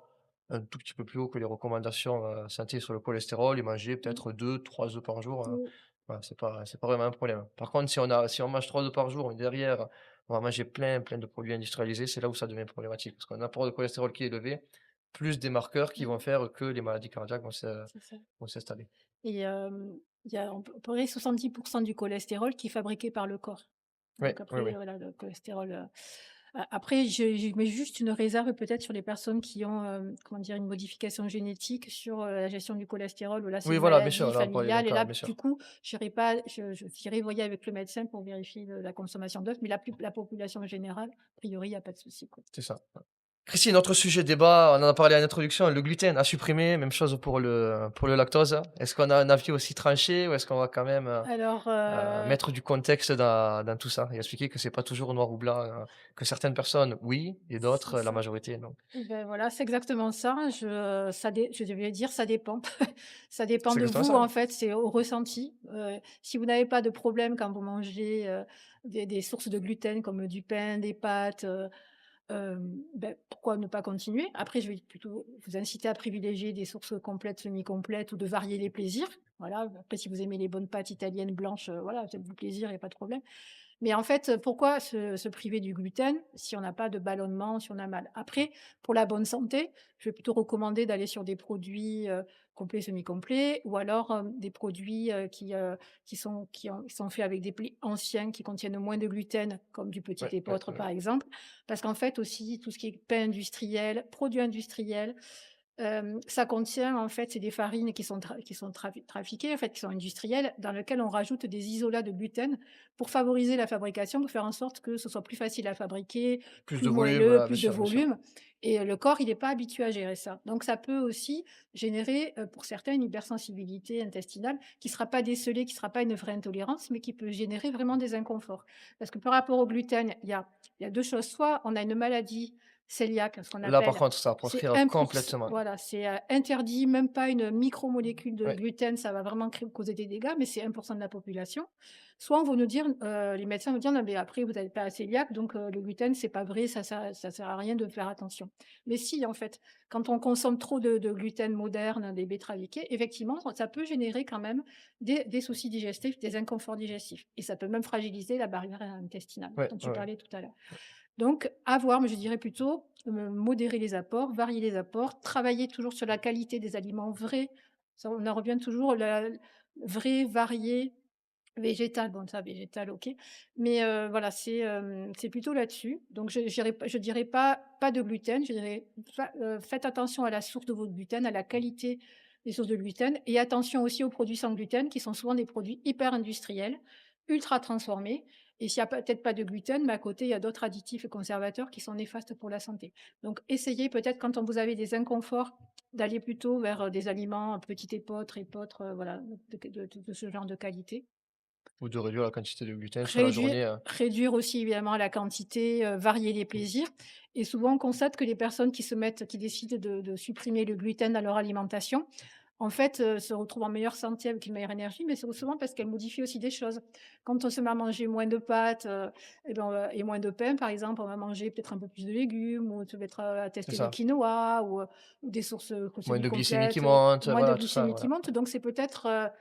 un tout petit peu plus haut que les recommandations, santé sur le cholestérol et manger mmh, peut-être 2 3 œufs par jour, oui, voilà, c'est pas vraiment un problème. Par contre, si on mange 3 œufs par jour, mais derrière, on va manger plein de produits industrialisés, c'est là où ça devient problématique. Parce qu'on a un apport de cholestérol qui est élevé, plus des marqueurs qui vont mmh, faire que les maladies cardiaques c'est ça. vont s'installer. Et il y a à peu près 70 du cholestérol qui est fabriqué par le corps. Oui, Donc oui, après, oui. voilà, le cholestérol, Après, je mets juste une réserve peut-être sur les personnes qui ont, comment dire? Une modification génétique sur, la gestion du cholestérol où là, c'est Oui, une voilà, bien sûr, maladie là, on parlait d'un familiale et cas, là, bien du sûr. coup, j'irai pas je j'irai voyer avec le médecin pour vérifier la consommation d'œufs, mais la population générale, a priori, il y a pas de souci, quoi. C'est ça. Christine, autre sujet de débat, on en a parlé en introduction, le gluten à supprimer, même chose pour le lactose. Est-ce qu'on a un avis aussi tranché ou est-ce qu'on va quand même, Alors, mettre du contexte dans tout ça et expliquer que c'est pas toujours noir ou blanc, que certaines personnes oui et c'est d'autres, la ça. majorité non. Ben voilà, c'est exactement ça. Je devais dire ça dépend. Ça dépend C'est de exactement vous, ça, ouais. en fait, c'est au ressenti. Si vous n'avez pas de problème quand vous mangez, des sources de gluten comme du pain, des pâtes, pourquoi ne pas continuer? Après, je vais plutôt vous inciter à privilégier des sources complètes, semi-complètes ou de varier les plaisirs. Voilà, après si vous aimez les bonnes pâtes italiennes blanches, voilà, faites-vous plaisir, il y a pas de problème. Mais en fait, pourquoi se priver du gluten si on n'a pas de ballonnement, si on a mal? Après, pour la bonne santé, je vais plutôt recommander d'aller sur des produits, complets, semi-complets ou alors, des produits, qui sont faits avec des blés anciens qui contiennent moins de gluten, comme du petit Ouais, ouais, épeautre, ouais. par exemple. Parce qu'en fait aussi, tout ce qui est pain industriel, produits industriels, ça contient en fait, c'est des farines qui sont trafiquées, en fait, qui sont industrielles, dans lesquelles on rajoute des isolats de gluten pour favoriser la fabrication, pour faire en sorte que ce soit plus facile à fabriquer, Plus plus de volume, moelleux, voilà, bien plus de sûr, bien sûr. volume et le corps, il est pas habitué à gérer ça. Donc ça peut aussi générer, pour certains, une hypersensibilité intestinale qui sera pas décelée, qui sera pas une vraie intolérance, mais qui peut générer vraiment des inconforts. Parce que par rapport au gluten, il y a 2 choses. Soit on a une maladie cœliaque, ce qu'on Là, par appelle, contre, ça, à c'est proscrire complètement. voilà, c'est, interdit, même pas une micromolécule de Ouais, gluten, ça va vraiment causer des dégâts, mais c'est 1 de la population. Soit on va nous dire, les médecins vont dire: «Non, mais après vous n'êtes pas cœliaque, donc le gluten, c'est pas vrai, ça sert à rien de faire attention». Mais si, en fait, quand on consomme trop de gluten moderne, des betteraviers, effectivement, ça peut générer quand même des soucis digestifs, des inconforts digestifs et ça peut même fragiliser la barrière intestinale ouais, dont ouais, tu ouais. parlais tout à l'heure. Donc à voir, mais je dirais plutôt, modérer les apports, varier les apports, travailler toujours sur la qualité des aliments vrais. Ça, on en revient toujours, la vrai, varié, végétal. Bon ça, végétal, OK. Mais voilà, c'est plutôt là-dessus. Donc je dirais pas de gluten, je dirais faites attention à la source de votre gluten, à la qualité des sources de gluten et attention aussi aux produits sans gluten qui sont souvent des produits hyper industriels, ultra transformés et s'il y a peut-être pas de gluten, mais à côté, il y a d'autres additifs et conservateurs qui sont néfastes pour la santé. Donc essayez peut-être quand on vous avez des inconforts, d'aller plutôt vers, des aliments petit épeautre, voilà, de ce genre de qualité. Ou de réduire la quantité de gluten sur la Réduire journée, réduire aussi évidemment la quantité, varier les mmh. plaisirs et souvent on constate que les personnes qui décident de supprimer le gluten dans leur alimentation, en fait, se retrouvent en meilleure santé avec une meilleure énergie, mais c'est souvent parce qu'elles modifient aussi des choses. Quand on se met à manger moins de pâtes, et ben, et moins de pain par exemple, on va manger peut-être un peu plus de légumes ou se mettre à C'est tester le ça. quinoa ou des sources, Moins de glycémie qui semi-complètes, monte, moins de voilà, tout ça, glycémie qui voilà. monte, donc c'est peut-être,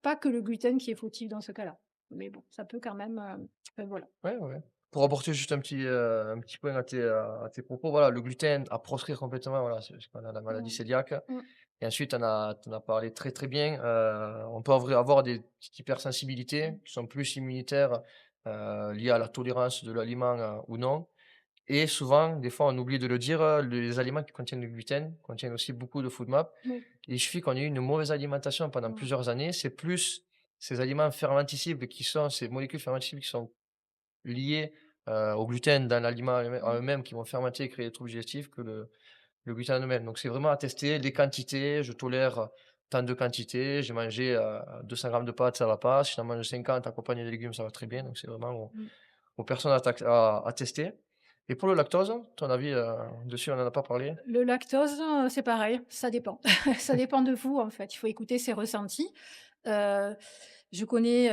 pas que le gluten qui est fautif dans ce cas-là. Mais bon, ça peut quand même, voilà. Ouais, ouais, ouais. Pour apporter juste un petit point à tes propos, voilà, le gluten à proscrire complètement, voilà, c'est parce qu'on a la maladie Mmh. cœliaque Mmh. et ensuite tu en as parlé très, très bien, on peut avoir des petites hypersensibilités qui sont plus immunitaires, liées à la tolérance de l'aliment, ou non et souvent, des fois, on oublie de le dire, les aliments qui contiennent du gluten contiennent aussi beaucoup de FODMAP. Oui. Il suffit qu'on ait eu une mauvaise alimentation pendant Mmh. plusieurs années, c'est plus ces aliments fermentescibles ces molécules fermentescibles qui sont liées, au gluten dans l'aliment en Mmh. eux-mêmes qui vont fermenter et créer des troubles digestifs que le gluten en eux-mêmes. Donc c'est vraiment à tester les quantités, je tolère tant de quantité, j'ai mangé, 200 grammes de pâtes, ça va pas, si j'en mange 50 accompagné de légumes, ça va très bien, donc c'est vraiment Mmh. aux personnes à tester. Et pour le lactose, ton avis, dessus, on en a pas parlé? Le lactose, c'est pareil, ça dépend. Ça dépend de vous, en fait. Il faut écouter ses ressentis. Heu, je connais,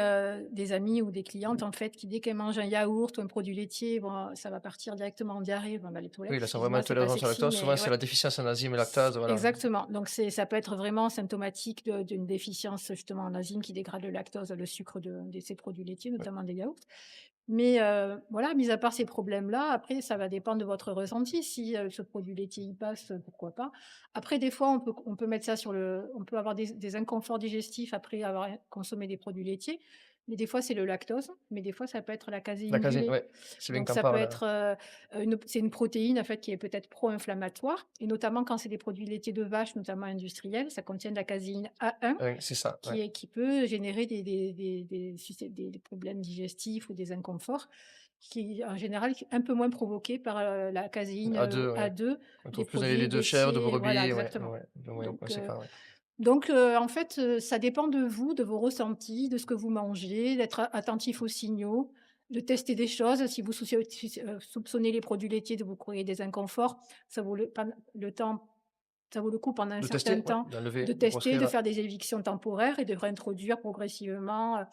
des amis ou des clientes, en fait, qui dès qu'elles mangent un yaourt ou un produit laitier, bon, ça va partir directement en diarrhée, vont dans les toilettes. Oui, là, c'est vraiment Excuse-moi, c'est pas intolérance au sexy, lactose. Souvent, mais c'est ouais. la déficience en enzymes et C lactase, voilà. exactement, donc ça peut être vraiment symptomatique d'une déficience justement en enzymes qui dégradent le lactose, le sucre de ces produits laitiers, Ouais. notamment des yaourts. Mais voilà, mis à part ces problèmes-là, après ça va dépendre de votre ressenti. Si, ce produit laitier y passe, pourquoi pas. Après des fois on peut mettre ça on peut avoir des inconforts digestifs après avoir consommé des produits laitiers. mais des fois, c'est le lactose, mais des fois, ça peut être la La caséine du caséine, lait. ouais, c'est bien Donc que tu en ça peut parles, être, c'est une protéine, en fait, qui est peut-être pro-inflammatoire et notamment quand c'est des produits laitiers de vache, notamment industriels, ça contient de la caséine A1 ouais, c'est ça, ouais. qui peut générer des problèmes digestifs ou des inconforts qui, en général, un peu moins provoqués par, la caséine, A2, ouais. A2 On des trouve plus dans les laits produits de chèvre, de laitiers voilà, brebis, ouais, exactement. ouais, ouais, ouais, Donc c'est heu clair, ouais. donc en fait, ça dépend de vous, de vos ressentis, de ce que vous mangez, d'être a attentif aux signaux, de tester des choses. Si vous soupçonnez les produits laitiers de vous créer des inconforts, ça vaut le temps ça vaut le coup pendant un De certain tester, ouais, temps d'enlever, de de tester, de proscrire. faire des évictions temporaires et de réintroduire progressivement,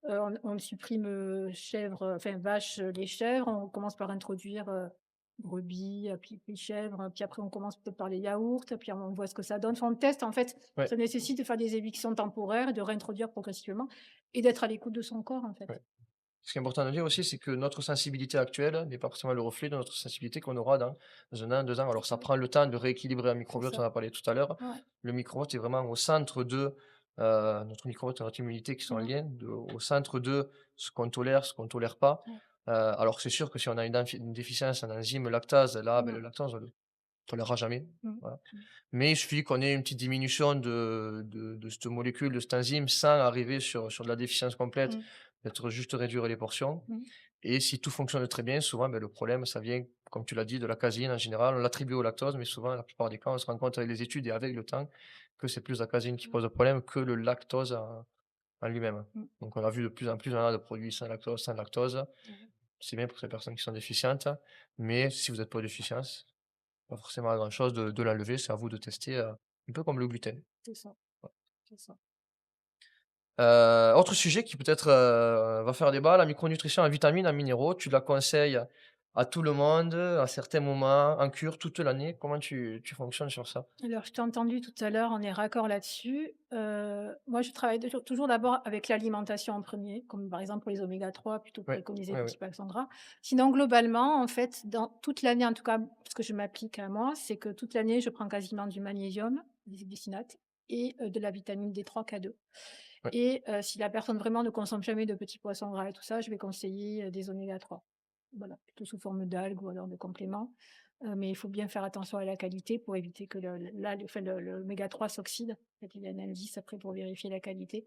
on supprime, chèvres, enfin vaches, les chèvres, on commence par introduire, brebis, puis chèvres, puis après on commence peut-être par les yaourts, puis on voit ce que ça donne. Enfin on teste en fait, Ouais, ça nécessite de faire des évictions temporaires et de réintroduire progressivement et d'être à l'écoute de son corps en fait. ouais. Ce qui est important de dire aussi, c'est que notre sensibilité actuelle n'est pas forcément le reflet de notre sensibilité qu'on aura dans 1 an, 2 ans. C'est Alors ça ça, prend le temps de rééquilibrer un c'est microbiote, on en ça. a parlé tout à l'heure. Ouais. Le microbiote est vraiment au centre de, notre microbiote et notre immunité qui sont en Mmh. lien, au centre de ce qu'on tolère pas. Ouais. Alors c'est sûr que si on a une déficience en enzyme lactase, là, ben, Mmh. le lactose, on le tolérera jamais, Mmh. voilà. Mmh. Mais il suffit qu'on ait une petite diminution de cette molécule, de cette enzyme, sans arriver sur de la déficience complète, Mmh. peut-être juste réduire les portions. Mmh. Et si tout fonctionne très bien, souvent, ben, le problème, ça vient, comme tu l'as dit, de la caséine en général. On l'attribue au lactose, mais souvent, la plupart des cas, on se rend compte avec les études et avec le temps que c'est plus la caséine qui Mmh. pose le problème que le lactose en lui-même. Mmh. Donc, on a vu de plus en plus, on a de produits sans lactose, sans lactose. Ouais. C'est bien pour ces personnes qui sont déficientes, mais si vous n'êtes pas déficient, pas forcément grand-chose de l'enlever, c'est à vous de tester, un peu comme le gluten. C'est ça, c'est ça. Autre sujet qui peut-être, va faire débat, la micronutrition en vitamines, en minéraux, tu la conseilles à tout le monde, à certains moments, en cure toute l'année? Comment tu fonctionnes sur ça? Alors, je t'ai entendu tout à l'heure, on est raccord là-dessus. Moi, je travaille toujours d'abord avec l'alimentation en premier, comme par exemple pour les oméga 3, plutôt Ouais, préconiser ouais, les ouais. petits poissons gras. Sinon, globalement, en fait, dans toute l'année, en tout cas, ce que je m'applique à moi, c'est que toute l'année, je prends quasiment du magnésium, des glycinates et de la vitamine D3, K2. Ouais. Et si la personne vraiment ne consomme jamais de petits poissons gras et tout ça, je vais conseiller des oméga 3. Voilà, plutôt sous forme d'algues ou alors de compléments. Mais il faut bien faire attention à la qualité pour éviter que le l'oméga 3 s'oxyde. En fait, il y a un indice après pour vérifier la qualité.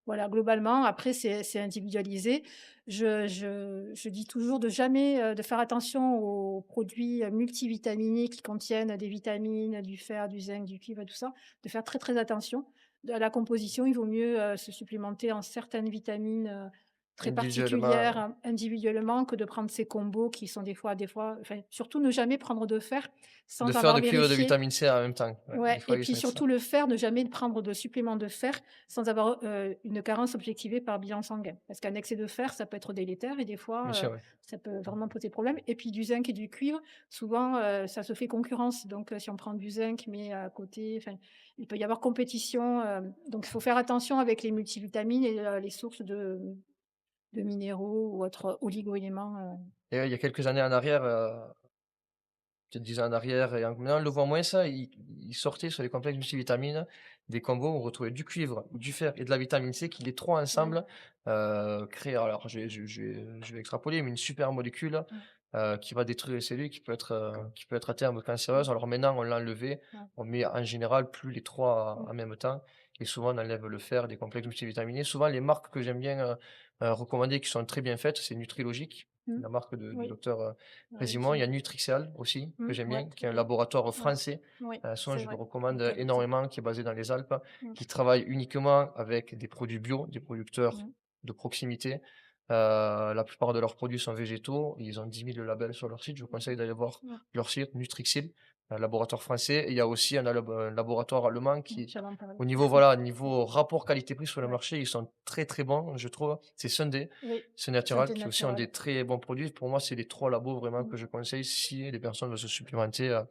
Voilà, globalement, après c'est individualisé. Je dis toujours de jamais, de faire attention aux produits, multivitaminés qui contiennent des vitamines, du fer, du zinc, du cuivre et tout ça, de faire très, très attention. À la composition, il vaut mieux, se supplémenter en certaines vitamines, très Individuellement, particulières, individuellement que de prendre ces combos qui sont des fois enfin, surtout ne jamais prendre de fer de sans faire avoir de cuivre et de vérifié. vitamine C en même temps. Ouais, des Ouais fois, et ils puis se mettent ça. surtout le fer, ne jamais prendre de supplément de fer sans avoir, une carence objectivée par bilan sanguin. Parce qu'un excès de fer, ça peut être délétère et des Bien fois, sûr, ouais. ça peut vraiment poser problème et puis du zinc et du cuivre, souvent, ça se fait concurrence donc si on prend du zinc mais à côté, enfin, il peut y avoir compétition, donc il faut faire attention avec les multivitamines et les sources de minéraux ou autres oligo-éléments, Et il y a quelques années en arrière, peut-être 10 ans en arrière et maintenant on le voit moins ça, ils sortaient sur les complexes multivitamines des combos où on retrouvait du cuivre, du fer et de la vitamine C qui les 3 ouais, ensemble, créent alors je vais extrapoler, mais une super molécule, ouais, qui va détruire les cellules, qui peut être à terme cancéreuse. Alors maintenant on l'a enlevé, ouais, on met en général plus les 3 mmh, en même temps et souvent on enlève le fer des complexes multivitaminés. Souvent les marques que j'aime bien, recommander qui sont très bien faites, c'est Nutrilogique, mmh, la marque du oui, docteur, oui, Résimon. Il y a Nutrixel aussi, que j'aime ouais, bien, qui très est un bien. laboratoire Ouais, français, oui, souvent c'est je le vrai, recommande localisé. énormément, qui est basé dans les Alpes, Mmh, qui travaille uniquement avec des produits bio, des producteurs mmh, de proximité. La plupart de leurs produits sont végétaux, ils ont 10 000 labels sur leur site. Je vous conseille d'aller voir ouais, leur site Nutrixil, un laboratoire français. Et il y a aussi un laboratoire allemand qui, j'allais en parler. au niveau, voilà, niveau rapport qualité-prix sur le Ouais, marché, ils sont très très bons, je trouve. C'est Sunday, oui, c'est Natural, santé qui aussi ont naturelle. des très bons produits. Pour moi, c'est les trois labos vraiment Mmh, que je conseille si les personnes veulent se supplémenter.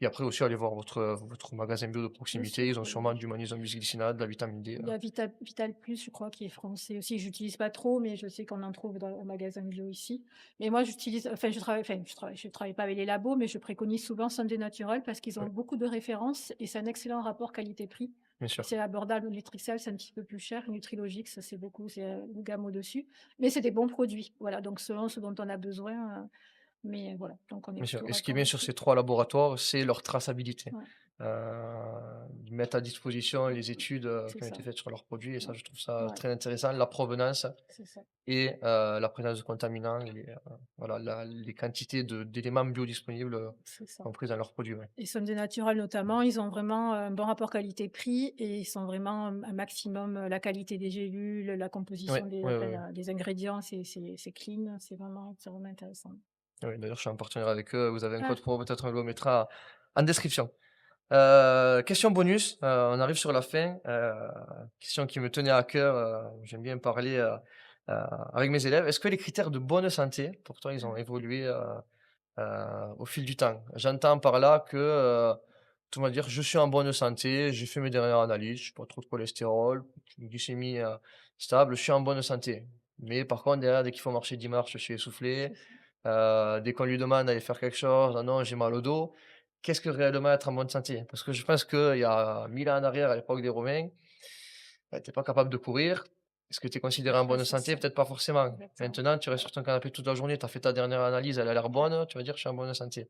Et après aussi, aller voir votre magasin bio de bien proximité. sûr, Ils ont sûrement du magnésium bisglycinate, de la vitamine D. il y a Vital Plus, je crois, qui est français aussi. J'utilise pas trop, mais je sais qu'on en trouve dans au magasin bio ici. Mais moi, j'utilise enfin, je travaille pas avec les labos, mais je préconise souvent Santé Naturelle parce qu'ils ont Ouais. beaucoup de références et c'est un excellent rapport qualité-prix. bien sûr, C'est abordable, Nutricel, c'est un petit peu plus cher. Nutrilogix, ça c'est beaucoup, c'est, une gamme au-dessus. Mais c'est des bons produits, voilà, donc selon ce dont on a besoin, mais voilà, donc on est bien sûr. plutôt Et ce qui est raccord bien sur là-dessus. ces 3 laboratoires, c'est leur traçabilité. Ouais, Heu, Ils mettent à disposition les études, c'est qui ont été ça. faites sur leurs produits et ça, Ouais, je trouve ça ouais, très intéressant. La provenance c'est ça. et la présence de contaminants et voilà, les quantités d'éléments biodisponibles, C'est ça. comprises dans leurs produits, ouais. Et Someday Natural notamment, ils ont vraiment un bon rapport qualité-prix et ils sont vraiment un maximum, la qualité des gélules, la Oui, composition des oui, oui, enfin, oui. des ingrédients, c'est clean, c'est vraiment intéressant. Oui, d'ailleurs, je suis en partenaire avec eux. Vous avez un Ah, code promo, peut-être on le mettra en description. Question bonus, on arrive sur la fin, question qui me tenait à cœur, j'aime bien parler, avec mes élèves. Est-ce que les critères de bonne santé, pour toi, ils ont évolué, au fil du temps? J'entends par là que, tu vas dire: «Je suis en bonne santé, j'ai fait mes dernières analyses, j'ai pas trop de cholestérol, une glycémie, stable, je suis en bonne santé». Mais par contre derrière, dès qu'il faut marcher 10 marches, je suis essoufflé. c'est ça. Dès qu'on lui demande d'aller faire quelque chose: «Ah non, j'ai mal au dos». Qu'est-ce que réellement être en bonne santé? Parce que je pense qu'il y a 1000 ans en arrière, à l'époque des Romains, bah, tu pas capable de courir. Est-ce que tu es considéré en Ouais, bonne c'est santé? ça, Peut-être pas forcément. exactement. Maintenant, tu restes sur ton canapé toute la journée, tu as fait ta dernière analyse, elle a l'air bonne, tu vas dire: «Je suis en bonne santé».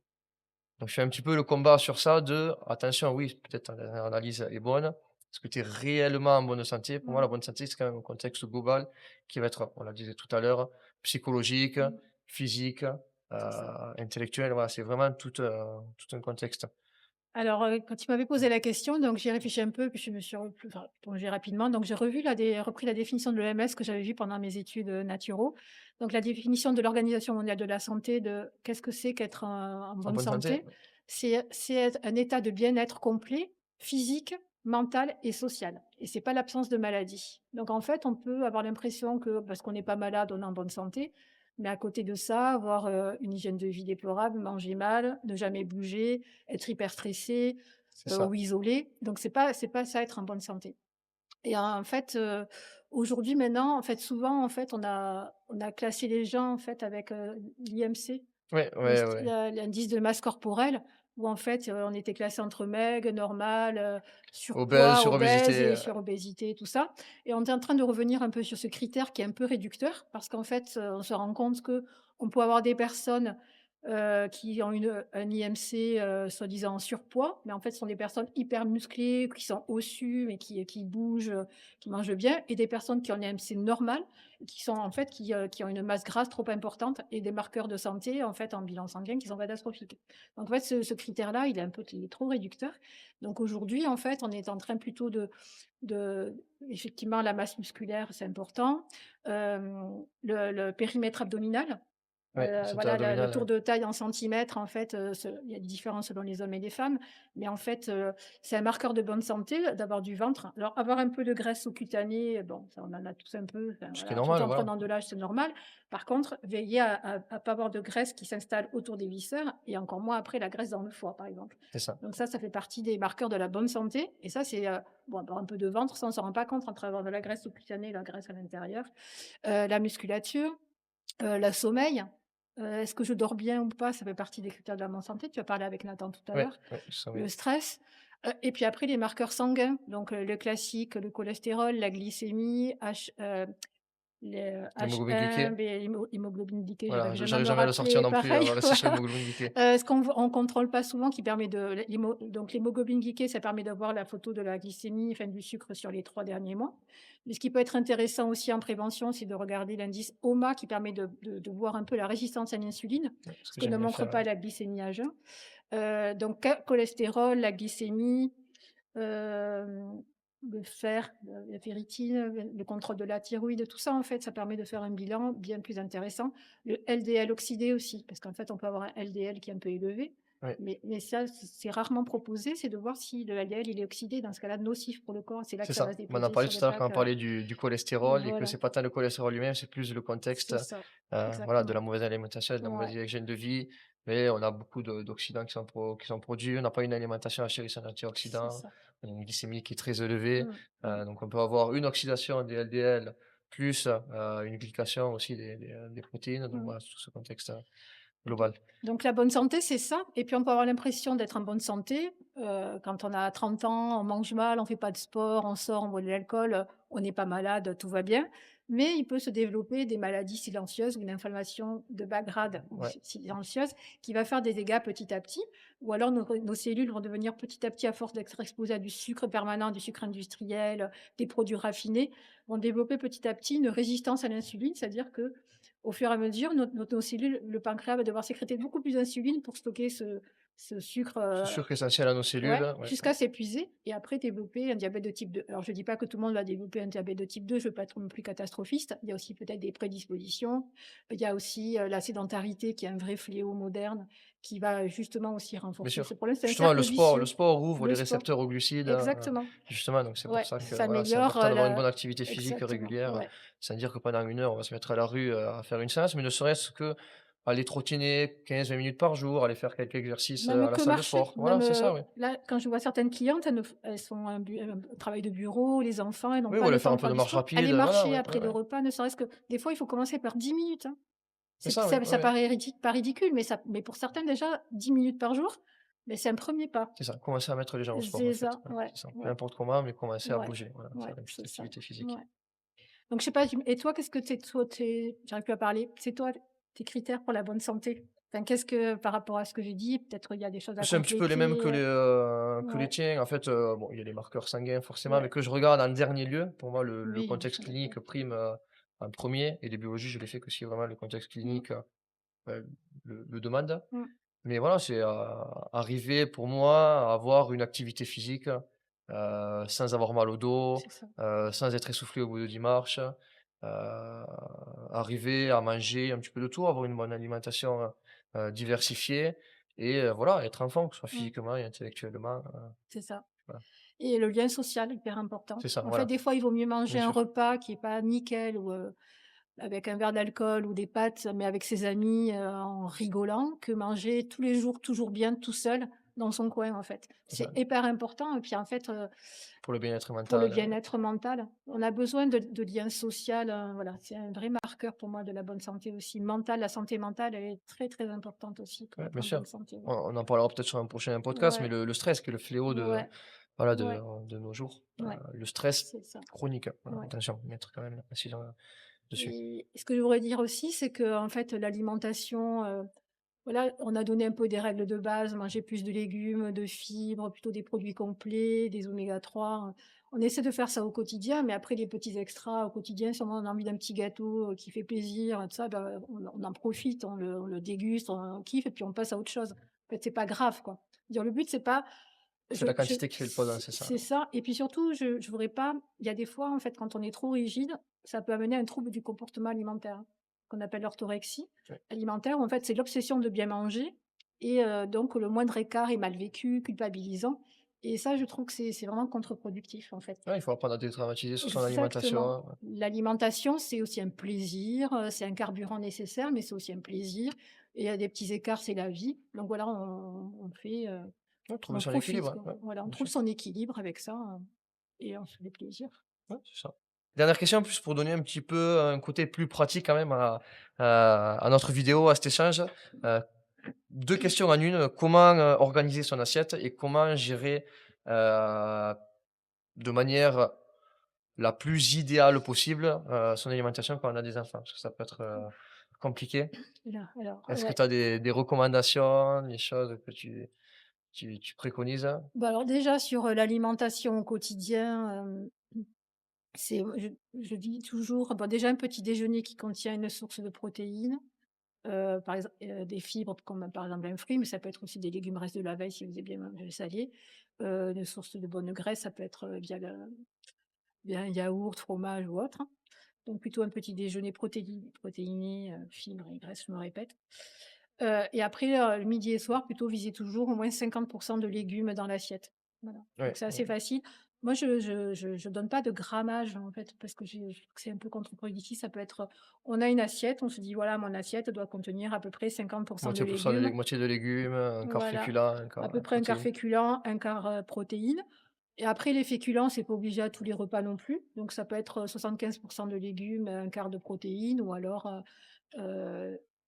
Donc je fais un petit peu le combat sur ça de: «Attention, oui, peut-être ta dernière analyse est bonne. Est-ce que tu es réellement en bonne santé?» Pour moi, la Mmh, bonne santé, c'est quand même un contexte global qui va être, on l'a disait tout à l'heure, psychologique, mmh, physique, c'est ça. intellectuel. Voilà, c'est vraiment tout un contexte. Alors, quand tu m'avais posé la question, donc j'y ai réfléchi un peu, puis je me suis enfin, plongée rapidement. Donc j'ai repris la définition de l'OMS que j'avais vue pendant mes études, naturo. Donc la définition de l'Organisation mondiale de la santé de qu'est-ce que c'est qu'être en En bonne bonne santé? santé? C'est être un état de bien-être complet, physique, mental et social et c'est pas l'absence de maladie. Donc en fait, on peut avoir l'impression que parce qu'on n'est pas malade, on est en bonne santé, mais à côté de ça, avoir, une hygiène de vie déplorable, manger mal, ne jamais bouger, être hyper stressé, C'est ça. ou isolé. Donc c'est pas ça être en bonne santé. Et en fait, aujourd'hui maintenant, en fait, souvent, en fait, on a classé les gens, en fait, avec, l'IMC, Ouais, ouais, ouais. l'indice de masse corporelle où en fait, on était classé entre maigre, normal, Obèse, surpoids, obèse surobésité, et surobésité, tout ça. Et on est en train de revenir un peu sur ce critère qui est un peu réducteur parce qu'en fait, on se rend compte que on peut avoir des personnes, qui ont un IMC, soi-disant en surpoids, mais en fait, ce sont des personnes hyper musclées, qui sont ossues, mais qui bougent, qui mangent bien et des personnes qui ont un IMC normal, qui sont en fait qui ont une masse grasse trop importante et des marqueurs de santé, en fait, en bilan sanguin qui sont catastrophiques. Donc en fait, ce critère-là, il est trop réducteur. Donc aujourd'hui, en fait, on est en train plutôt de effectivement, la masse musculaire, c'est important, le périmètre abdominal. ouais, santé Voilà, le abdominale, tour de taille en centimètres, en fait, il y a des différences selon les hommes et les femmes, mais en fait, c'est un marqueur de bonne santé d'avoir du ventre. Alors avoir un peu de graisse sous-cutanée, bon, ça on en a tous un peu, enfin ce qui est voilà, surtout normal, en voilà. prenant de l'âge, c'est normal. Par contre, veiller à pas avoir de graisse qui s'installe autour des viscères et encore moins après la graisse dans le foie, par exemple. C'est ça. Donc ça fait partie des marqueurs de la bonne santé et ça c'est, bon, avoir un peu de ventre, ça on s'en rend pas compte entre avoir de la graisse sous-cutanée et la graisse à l'intérieur. La musculature, le sommeil, est-ce que je dors bien ou pas? Ça fait partie des critères de la bonne santé. Tu as parlé avec Nathan tout à Ouais, l'heure. ouais, je Le savais. stress, et puis après les marqueurs sanguins, donc le classique, le cholestérol, la glycémie, les L'hémoglobine H1, glyquée. B hémoglobine glyquée, Voilà, j'arrive jamais à j'arrive me jamais à le sortir rappeler, non plus, pareil, on va rester sur voilà. l'hémoglobine glyquée. Ce qu'on contrôle pas souvent qui permet de donc l'hémoglobine glyquée, ça permet d'avoir la photo de la glycémie, enfin du sucre sur les 3 derniers mois. Mais ce qui peut être intéressant aussi en prévention, c'est de regarder l'indice HOMA qui permet de voir un peu la résistance à l'insuline, Ouais, ce ce que que j'aime ne bien montre faire, ouais. pas la glycémie à jeun. Donc cholestérol, la glycémie, hem, le fer, la ferritine, le contrôle de la thyroïde, tout ça, en fait, ça permet de faire un bilan bien plus intéressant. Le LDL oxydé aussi, parce qu'en fait, on peut avoir un LDL qui est un peu élevé, Ouais, mais ça, c'est rarement proposé, c'est de voir si le LDL, il est oxydé, dans ce cas-là, nocif pour le corps. C'est là c'est que ça va ça. se On en a déposer parlé sur tout les à l'heure quand on plaques, parlait du cholestérol et que voilà, c'est pas tant le cholestérol lui-même, c'est plus le contexte, c'est ça, voilà, de exactement. la mauvaise alimentation et de la mauvaise Ouais, hygiène de vie. Mais on a beaucoup d'oxydants qui sont produits. On n'a pas une alimentation riche en c'est antioxydants. ça. On a une glycémie qui est très élevée. Mmh, mmh, Donc on peut avoir une oxydation des LDL plus, une glycation aussi des protéines. Donc mmh. voilà, tout ce contexte. global. Donc la bonne santé, c'est ça et puis on peut avoir l'impression d'être en bonne santé, quand on a 30 ans, on mange mal, on fait pas de sport, on sort, on boit de l'alcool, on n'est pas malade, tout va bien. Mais il peut se développer des maladies silencieuses ou une inflammation de bas grade ou Ouais, silencieuse qui va faire des dégâts petit à petit ou alors nos cellules vont devenir petit à petit, à force d'être exposées à du sucre permanent, du sucre industriel, des produits raffinés, vont développer petit à petit une résistance à l'insuline. C'est-à-dire que au fur et à mesure, nos cellules, le pancréas va devoir sécréter beaucoup plus d'insuline pour stocker ce sucre, c'est sûr qu'essentiel à nos cellules, ouais, ouais. jusqu'à s'épuiser et après développer un diabète de type 2. Alors je ne dis pas que tout le monde va développer un diabète de type 2, je ne veux pas être non plus catastrophiste. Il y a aussi peut-être des prédispositions. Il y a aussi, la sédentarité qui est un vrai fléau moderne, qui va justement aussi Bien renforcer ce sûr. problème. C'est un Justement, cercle le vicieux. sport ouvre Le les sport, récepteurs aux glucides, exactement. justement, donc c'est pour Ouais, ça que, ça voilà, c'est améliore, important d'avoir une bonne la activité physique exactement, régulière. ouais. C'est-à-dire que pendant 1 heure, on va se mettre à la rue, à faire une séance, mais ne serait-ce qu'aller trottiner 15-20 minutes par jour, aller faire quelques exercices, Même à la que salle de marcher, sport. Voilà, même, c'est ça, oui. là, quand je vois certaines clientes, elles font un travail de bureau, les enfants, elles n'ont Oui, pas ou aller le faire temps un de peu faire de du marche sport. Aller rapide, voilà, marcher ouais, ouais, après le ouais. repas, ne serait-ce que des fois, il faut commencer par 10 minutes, hein. C'est ça, oui, oui, Ça oui. paraît pas ridicule, mais pour certaines déjà 10 minutes par jour, mais c'est un premier pas. C'est ça, commencer à mettre les gens au sport, en C'est fait. ça, Ouais, ouais, c'est ça. Peu ouais, importe comment, mais commencer à ouais, bouger, voilà, ouais, faire une petite c'est ça, activité physique. ouais. Donc je sais pas, et toi, qu'est-ce que j'arrive plus à parler. C'est toi, tes critères pour la bonne santé? Enfin, qu'est-ce que par rapport à ce que j'ai dit, peut-être il y a des choses à C'est un petit peu les mêmes compléter, que les ouais, tiens. En fait, bon, il y a les marqueurs sanguins forcément, mais ouais. que je regarde en dernier lieu. Pour moi, le Oui, contexte ça d'accord. clinique prime, en 1er et les biologies, je les fais que si vraiment le contexte Mmh, clinique, le demande. mmh, Mais voilà, c'est, arriver pour moi à avoir une activité physique, sans avoir mal au dos, c'est ça. sans être essoufflé au bout de 10 marches, arriver à manger un petit peu de tout, avoir une bonne alimentation, diversifiée et voilà, être en forme, que ce soit Mmh, physiquement et intellectuellement, c'est ça. voilà. Et le lien social, hyper important. C'est ça, En fait, voilà, des fois, il vaut mieux bien manger un sûr. repas qui est pas nickel ou, avec un verre d'alcool ou des pâtes, mais avec ses amis, en rigolant, que manger tous les jours, toujours bien, tout seul, dans son coin, en fait. C'est ça, C'est hyper important et puis, en fait, pour le bien-être pour le mental, bien-être mental, on a besoin de liens social, voilà, c'est un vrai marqueur pour moi de la bonne santé aussi mentale. La santé mentale, elle est très, très importante aussi pour ouais, être bien en bonne sûr. santé, ouais. On en parlera peut-être sur un prochain podcast, mais Ouais, le stress qui est le fléau de, ouais, voilà, ouais, de nos jours, ouais, le stress c'est ça, chronique, voilà, ouais. attention, mettre quand même la précision, dessus. Et ce que je voudrais dire aussi, c'est que en fait, l'alimentation, voilà, on a donné un peu des règles de base, manger plus de légumes, de fibres, plutôt des produits complets, des oméga 3. On essaie de faire ça au quotidien, mais après les petits extras au quotidien, si on a envie d'un petit gâteau, qui fait plaisir tout ça, bah, on en profite, on le déguste, on kiffe et puis on passe à autre chose. En fait, c'est pas grave, quoi. Dire le but, c'est pas C'est la quantité qui fait le poison, c'est ça. c'est ça et puis surtout, je voudrais pas il y a des fois, en fait, quand on est trop rigide, ça peut amener à un trouble du comportement alimentaire, qu'on appelle l'orthorexie Ouais. alimentaire, où en fait, c'est l'obsession de bien manger et donc le moindre écart est mal vécu, culpabilisant et ça, je trouve que c'est vraiment contre-productif, en fait. Ouais, il faut apprendre à dédramatiser sur son Exactement. alimentation, ouais. L'alimentation, c'est aussi un plaisir, c'est un carburant nécessaire, mais c'est aussi un plaisir et il y a des petits écarts, c'est la vie. Donc voilà, on fait, Ouais, trouver on son profite, équilibre, quoi. ouais, ouais, Voilà, on bien trouve sûr. son équilibre avec ça, et on se fait plaisir. Ouais, c'est ça. Dernière question en plus pour donner un petit peu un côté plus pratique quand même à notre vidéo, à cet échange. Heu, 2 questions en une. Comment, organiser son assiette et comment gérer, heu, de manière la plus idéale possible, son alimentation quand on a des enfants? Parce que ça peut être, compliqué. Est-ce que Ouais. tu as des recommandations, des choses que tu préconises? Bah, alors déjà sur, l'alimentation au quotidien, c'est je dis toujours, bon déjà un petit déjeuner qui contient une source de protéines, par exemple, des fibres comme par exemple un fruit, mais ça peut être aussi des légumes restes de la veille si vous avez bien mangé salé. Une source de bonne graisse, ça peut être, via un yaourt, fromage ou autre, hein. Donc plutôt un petit déjeuner protéiné, fibres et graisses, je me répète. Et après, le midi et soir, plutôt viser toujours au moins 50 de légumes dans l'assiette. Voilà, donc Ouais, c'est assez ouais. facile. Moi, je donne pas de grammage, en fait, parce que je trouve que c'est un peu contre-productif. Ça peut être, on a une assiette, on se dit: «Voilà, mon assiette doit contenir à peu près 50 de légumes». Moitié de légumes, un quart Voilà, féculent, un à quart, peu près un quart protéines. féculent, un quart, protéines. Et après les féculents, c'est pas obligé à tous les repas non plus. Donc ça peut être, 75 de légumes, un quart de protéines ou alors,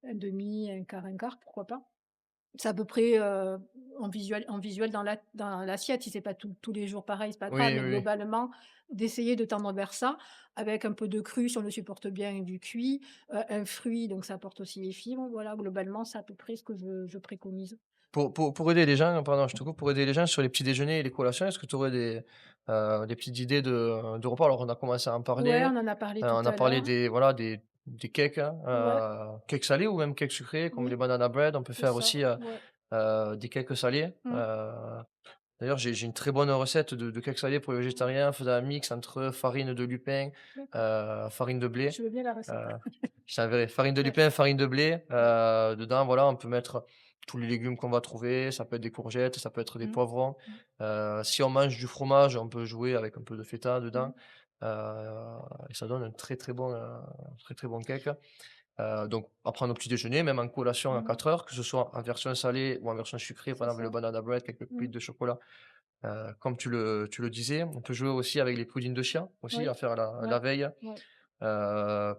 un demi, un quart, pourquoi pas. C'est à peu près, en visuel dans l'assiette. Si c'est pas tous les jours pareil, c'est pas grave, Oui, mais oui, oui. globalement, d'essayer de tendre vers ça, avec un peu de cru si on le supporte bien et du cuit, un fruit, donc ça apporte aussi les fibres. Voilà, globalement, c'est à peu près ce que je préconise. Pour aider les gens, pardon, je te coupe, pour aider les gens sur les petits déjeuners et les collations, est-ce que tu aurais des petites idées de repas? Alors on a commencé à en Ouais, parler, on en a parlé tout on a à parlé l'heure. des voilà, des cakes, hein, Ouais, cakes salés ou même cakes sucrés comme les oui, banana bread. On peut c'est faire ça, aussi, ouais. des cakes salés. Mmh, D'ailleurs, j'ai une très bonne recette de cakes salés pour les végétariens, faisant un mix entre farine de lupin, d'accord. farine de blé. Je veux bien la Heu, recette. je t'enverrai farine de Ouais, lupin, farine de blé. ouais. Dedans, voilà, on peut mettre tous les légumes qu'on va trouver. Ça peut être des courgettes, ça peut être des Mmh, poivrons. mmh, Si on mange du fromage, on peut jouer avec un peu de feta dedans. mmh, Et ça donne un très, très bon cake. Donc après nos petits déjeuners, même en collation à mmh, 4 heures, que ce soit en version salée ou en version sucrée, par c'est exemple le ça. banana bread, quelques Mmh, pépites de chocolat. Comme tu le disais, on peut jouer aussi avec les puddings de chia, aussi, oui, à faire la ouais, veille. ouais.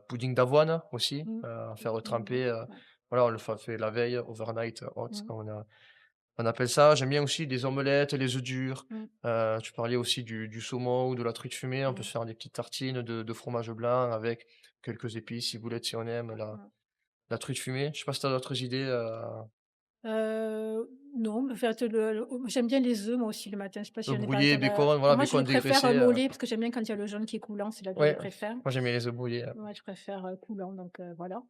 Pudding d'avoine aussi, Mmh. à C'est faire très bon, tremper, ouais. voilà, on le fait la veille, overnight oats, Mmh, comme on appelle ça. J'aime bien aussi les omelettes, les œufs durs. mmh, Tu parlais aussi du saumon ou de la truite fumée. On peut mmh, se faire des petites tartines de fromage blanc avec quelques épices, ciboulette si on aime, mmh. la truite fumée. Je sais pas si tu as d'autres idées, Non, mais fait j'aime bien les œufs moi aussi le matin, je sais pas si œufs j'en ai parlé tout brouillés, à l'heure. bacon, voilà, Moi je bacon préfère, dégraissé, mollet parce que j'aime bien quand il y a le jaune qui est coulant, c'est là que je le ouais, préfère. moi j'aime bien les œufs brouillés, Ouais, je préfère, coulant donc voilà.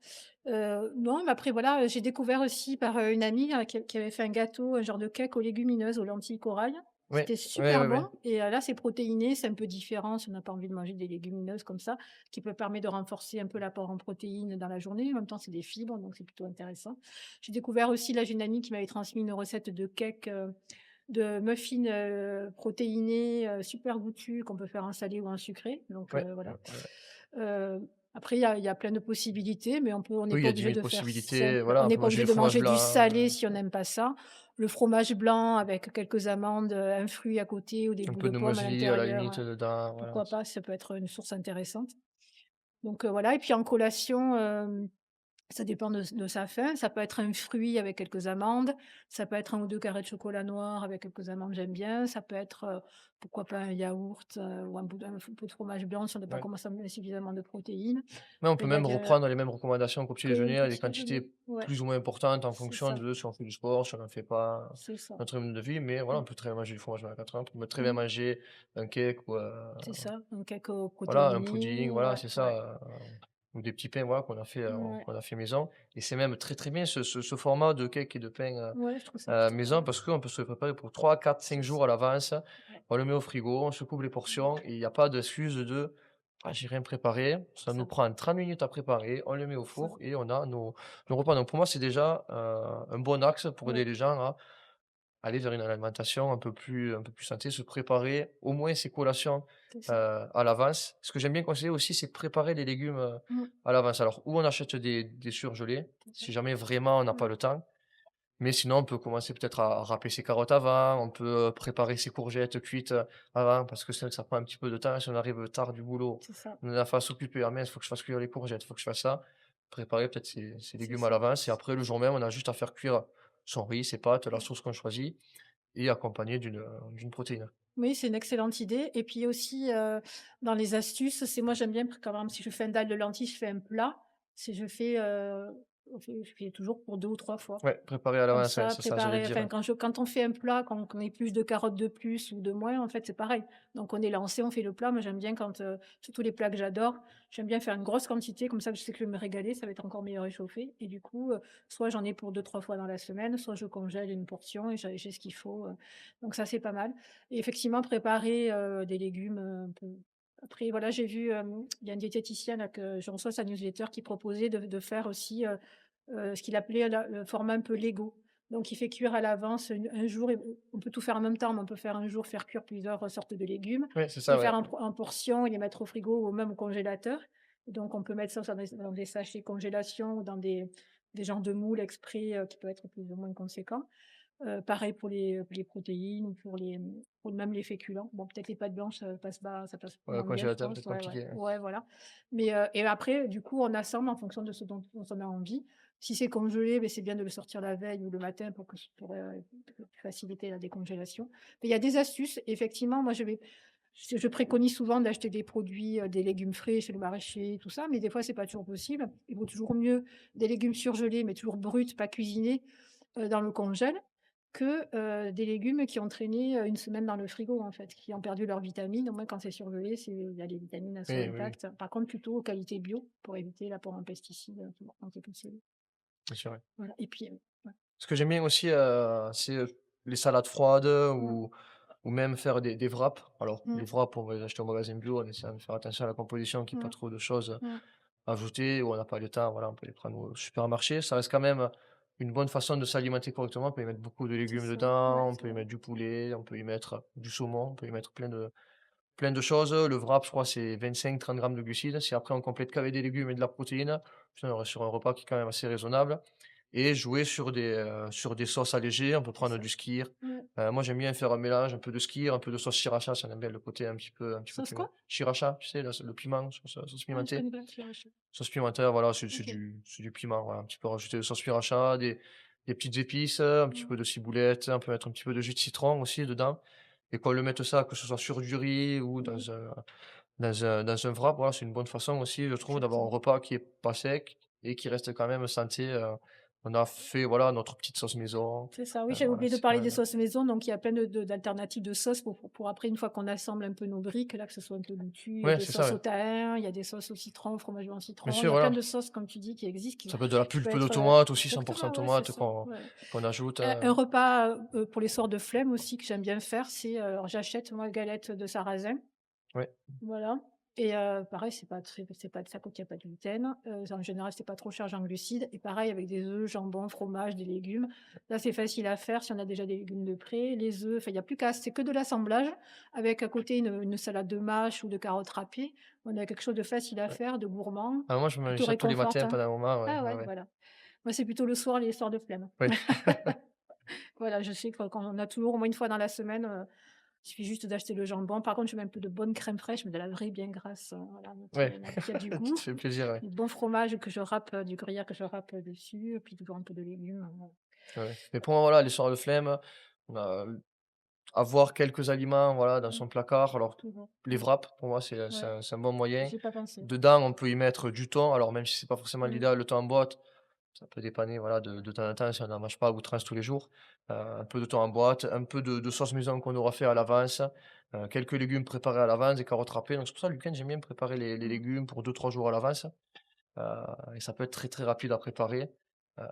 Non, mais après voilà, j'ai découvert aussi par, une amie, qui avait fait un gâteau, un genre de cake aux légumineuses, aux lentilles corail. Oui, C'était oui, super oui, oui. bon et là, c'est protéiné, c'est un peu différent si on n'a pas envie de manger des légumineuses comme ça, qui peut permettre de renforcer un peu l'apport en protéines dans la journée. En même temps, c'est des fibres, donc c'est plutôt intéressant. J'ai découvert aussi là, j'ai une amie qui m'avait transmis une recette de cake, de muffins, protéinés, super goûtus qu'on peut faire en salé ou en sucré, donc Ouais, ouais, voilà. ouais. Après il y a plein de possibilités, mais on n'est Oui, il pas y a dix obligé mille de faire possibilités, simple. voilà, On on n'est peut pas manger obligé du de fromage manger du blanc, salé si on n'aime pas ça. Le fromage blanc avec quelques amandes, un fruit à côté ou des un bouts peu de de pomme à muesli à la l'intérieur, limite dedans, voilà. pourquoi pas, ça peut être une source intéressante. Donc voilà et puis en collation, ça dépend de sa faim. Ça peut être un fruit avec quelques amandes, ça peut être un ou 2 carrés de chocolat noir avec quelques amandes, j'aime bien. Ça peut être, pourquoi pas un yaourt, ou un bout de fromage blanc si on n'a pas Ouais. commencé à mettre suffisamment de protéines. Mais on Après peut il y a même des reprendre les mêmes recommandations qu'au petit que déjeuner, à des petit déjeuner. quantités Ouais, plus ou moins importantes en c'est fonction ça, de si on fait du sport, si on n'en fait pas, c'est ça. notre rythme de vie. Mais voilà, Mmh, on peut très bien manger du fromage blanc à 4 heures, on peut très bien mmh, manger un cake ou, c'est ça, un cake, voilà, un pudding, protéiné, voilà, ouais, c'est ça, ouais, ou des petits pains, voilà, ouais, qu'on a fait maison. Et c'est même très, très bien ce format de cake et de pain, ouais, je trouve ça plutôt pas maison, mal. parce qu'on peut se le préparer pour 3, 4, 5 C'est jours à ça, l'avance. ouais. On le met au frigo, on se coupe les Mmh, portions et il y a pas d'excuse de: «Ah, j'ai rien préparé». Ça c'est nous ça, prend 30 minutes à préparer, on le met au c'est ça. four et on a nos repas. Donc pour moi, c'est déjà, un bon axe pour aider Ouais, les gens à aller vers une alimentation un peu plus santé, se préparer au moins ses collations, c'est ça. à l'avance. Ce que j'aime bien conseiller aussi, c'est préparer les légumes, Mmh, à l'avance. Alors, ou on achète des surgelés, c'est ça. si jamais vraiment on n'a pas Mmh, le temps, mais sinon on peut commencer peut-être à râper ses carottes avant, on peut, préparer ses courgettes cuites, avant, parce que c'est vrai que ça prend un petit peu de temps. Si on arrive tard du boulot, c'est ça, on a la face occupée: «Ah mince, faut que je fasse cuire les courgettes, faut que je fasse ça». Préparer peut-être ses c'est légumes à ça. l'avance et après le jour même, on a juste à faire cuire son riz, ses pâtes, la sauce qu'on choisit et accompagné d'une protéine. Oui, c'est une excellente idée et puis aussi, dans les astuces, c'est moi j'aime bien quand par exemple si je fais un dalle de lentilles, je fais un plat, si je fais, je fais toujours pour 2 ou 3 fois. Ouais, préparer à Comme l'avance, ouais, ça, c'est ça, j'allais préparer dire, enfin ouais. quand on fait un plat, qu'on ait plus de carottes de plus ou de moins, en fait, c'est pareil. Donc on est lancé, on fait le plat. Moi, j'aime bien quand, surtout les plats que j'adore, j'aime bien faire une grosse quantité, comme ça je sais que je vais me régaler, ça va être encore mieux réchauffé et du coup, soit j'en ai pour 2 3 fois dans la semaine, soit je congèle une portion et j'ai ce qu'il faut, donc ça, c'est pas mal et effectivement préparer, des légumes, un peu après voilà, j'ai vu, il y a un diététicien là que je reçois sa newsletter qui proposait de faire aussi, ce qu'il appelait le format un peu Lego. Donc il fait cuire à l'avance un jour et on peut tout faire en même temps, mais on peut faire un jour faire cuire plusieurs, sortes de légumes, Oui, c'est les ça, faire ouais. en portions et les mettre au frigo ou même au congélateur. Donc on peut mettre ça dans des sachets congélation ou dans des genres de moules exprès, qui peuvent être plus ou moins conséquents. Pareil pour les protéines ou pour même les féculents. Bon, peut-être les pâtes blanches, ça passe Ouais, au moins bien, je congélateur, pense. peut-être Ouais, ouais. compliqué, ouais. Ouais, voilà. Mais et après, du coup, on assemble en fonction de ce dont on a envie. Si c'est congelé, beh, c'est bien de le sortir la veille ou le matin pour faciliter la décongélation. Mais il y a des astuces. Effectivement, moi, je préconise souvent d'acheter des produits, des légumes frais chez le maraîcher, tout ça, mais des fois, c'est pas toujours possible. Il vaut toujours mieux des légumes surgelés, mais toujours bruts, pas cuisinés, dans le congèle, que, des légumes qui ont traîné, 1 semaine dans le frigo, en fait, qui ont perdu leurs vitamines. Au moins, quand c'est surgelé, il y a les vitamines, elles sont Oui, oui, oui, intactes. Par contre, plutôt qualité bio pour éviter l'apport en pesticides, quand c'est possible. bien sûr, ouais. Voilà et puis, ouais. Ce que j'aime bien aussi, c'est, les salades froides Mmh. ou même faire des wraps. Alors Mmh. les wraps, on va les acheter au magasin bio en essayant de faire attention à la composition, qu'il y ait pas Mmh. trop de choses Mmh. ajoutées ou on n'a pas le temps, voilà, on peut les prendre au supermarché. Ça reste quand même une bonne façon de s'alimenter correctement. On peut y mettre beaucoup de C'est légumes ça, ouais, dedans, on c'est peut y vrai. mettre du poulet, on peut y mettre du saumon, on peut y mettre plein de choses. Le wrap, je crois, c'est 25-30 grammes de glucides. Si après on complète qu'avec des légumes et de la protéine, putain, on reste sur un repas qui est quand même assez raisonnable et jouer sur des sauces allégées. On peut C'est prendre ça. du skyr. Ouais. Moi, j'aime bien faire un mélange, un peu de skyr, un peu de sauce sriracha, ça aime bien le côté un petit peu Sauce piment. quoi? Sriracha, tu sais, le piment, sauce Ah, je pimentée. connais pas, sriracha. Sauce pimentaire, voilà, c'est c'est OK. du c'est du piment, voilà, un petit peu rajouter de sauce sriracha, des petites épices, un petit Mmh. peu de ciboulette, on peut mettre un petit peu de jus de citron aussi dedans et qu'on le mette ça, que ce soit sur du riz ou Mmh. dans un wrap, voilà, c'est une bonne façon aussi, je trouve, d'avoir un Exactement. repas qui est pas sec et qui reste quand même santé, on a fait, voilà, notre petite sauce maison, C'est ça, oui, j'avais voilà, oublié de c'est quand parler des même sauces maison, donc il y a plein d'alternatives de sauces pour après, une fois qu'on assemble un peu nos briques, là, que ce soit un peu goûtu. Il y a ouais, des c'est ça, sauces ouais. au thym, il y a des sauces au citron, au fromage blanc Bien citron. Il sûr, y a plein voilà. de sauces, comme tu dis, qui existent, Ça peut être de la qui peut pulpe de être, tomate aussi, 100 exactement, ouais, c'est tomate ça, qu'on ouais. qu'on ajoute, Un repas, pour les soirs de flemme aussi que j'aime bien faire, c'est, alors j'achète moi galettes de sarrasin. ouais. Voilà et pareil, c'est pas ça contient pas de gluten, en général, c'est pas trop chargé en glucides et pareil avec des œufs, jambon, fromage, des légumes. Là, c'est facile à faire si on a déjà des légumes de près. Les œufs, enfin, il y a plus qu'à c'est que de l'assemblage avec à côté une salade de mâche ou de carottes râpées. On a quelque chose de facile à Ouais. faire, de gourmand, Ah moi je mange plutôt ça tous les matins réconfortant. pendant un moment, ouais, Ah ouais, ouais, ouais. voilà. Moi, c'est plutôt le soir, les soirs de flemme. Oui. Voilà, je sais que quand on a toujours au moins une fois dans la semaine, il suffit juste d'acheter le jambon. Par contre, je mets un peu de bonne crème fraîche, mais de la vraie bien grasse, voilà, Ouais, qui a du qui goût. te fait plaisir, ouais. Du bon fromage que je râpe, du gruyère que je râpe, dessus et puis toujours un peu de légumes, voilà. Ouais. Mais pour moi, voilà, les soirs de flemme, on a avoir quelques aliments, voilà, dans Mmh, son placard. Alors, toujours, les mmh, wraps, pour moi, c'est ouais, un bon moyen. j'y ai pas pensé. Dedans, on peut y mettre du thon. Alors, même si c'est pas forcément Mmh, l'idéal, le thon en boîte, ça peut dépanner, voilà, de temps en temps, si on n'en mange pas à outrance tous les jours. Un peu de thon en boîte, un peu de sauce maison qu'on aura fait à l'avance, quelques légumes préparés à l'avance, des carottes râpées. Donc, c'est pour ça, le week-end, j'aime bien préparer les mmh, légumes pour 2-3 jours à l'avance. Et ça peut être très, très rapide à préparer. Heu,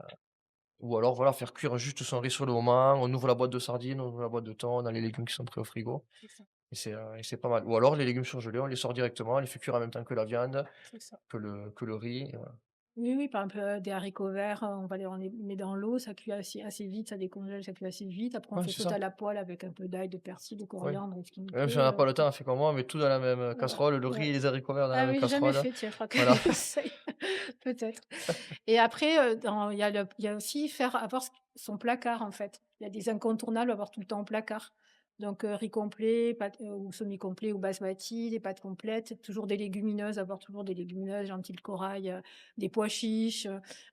ou alors, voilà, faire cuire juste son riz sur le moment. On ouvre la boîte de sardines, on ouvre la boîte de thon, on a les légumes qui sont prêts au frigo c'est ça, et c'est pas mal. Ou alors les légumes surgelés, on les sort directement, on les fait cuire en même temps que la viande, c'est ça. que le riz et voilà. Oui, oui, par exemple, des haricots verts, on les met dans l'eau, ça cuit assez vite, ça décongèle, ça cuit assez vite. Après, on Ouais, fait c'est sauter ça, à la poêle avec un peu d'ail, de persil, de ouais. coriandre, ce qui nous Et même si on plaît, n'a pas le temps, on fait comme moi, on met tout dans la même, ouais, casserole, le riz ouais. et les haricots verts dans la Ah même oui, j'ai jamais casserole. fait, tiens, il faudra que Voilà. j'essaye, peut-être. Et après, il y a aussi avoir son placard, en fait. Il y a des incontournables à avoir tout le temps au placard. Donc, riz complet, pâtes, ou semi-complet ou basmati, des pâtes complètes, toujours des légumineuses, avoir toujours des légumineuses, gentil le corail, des pois chiches,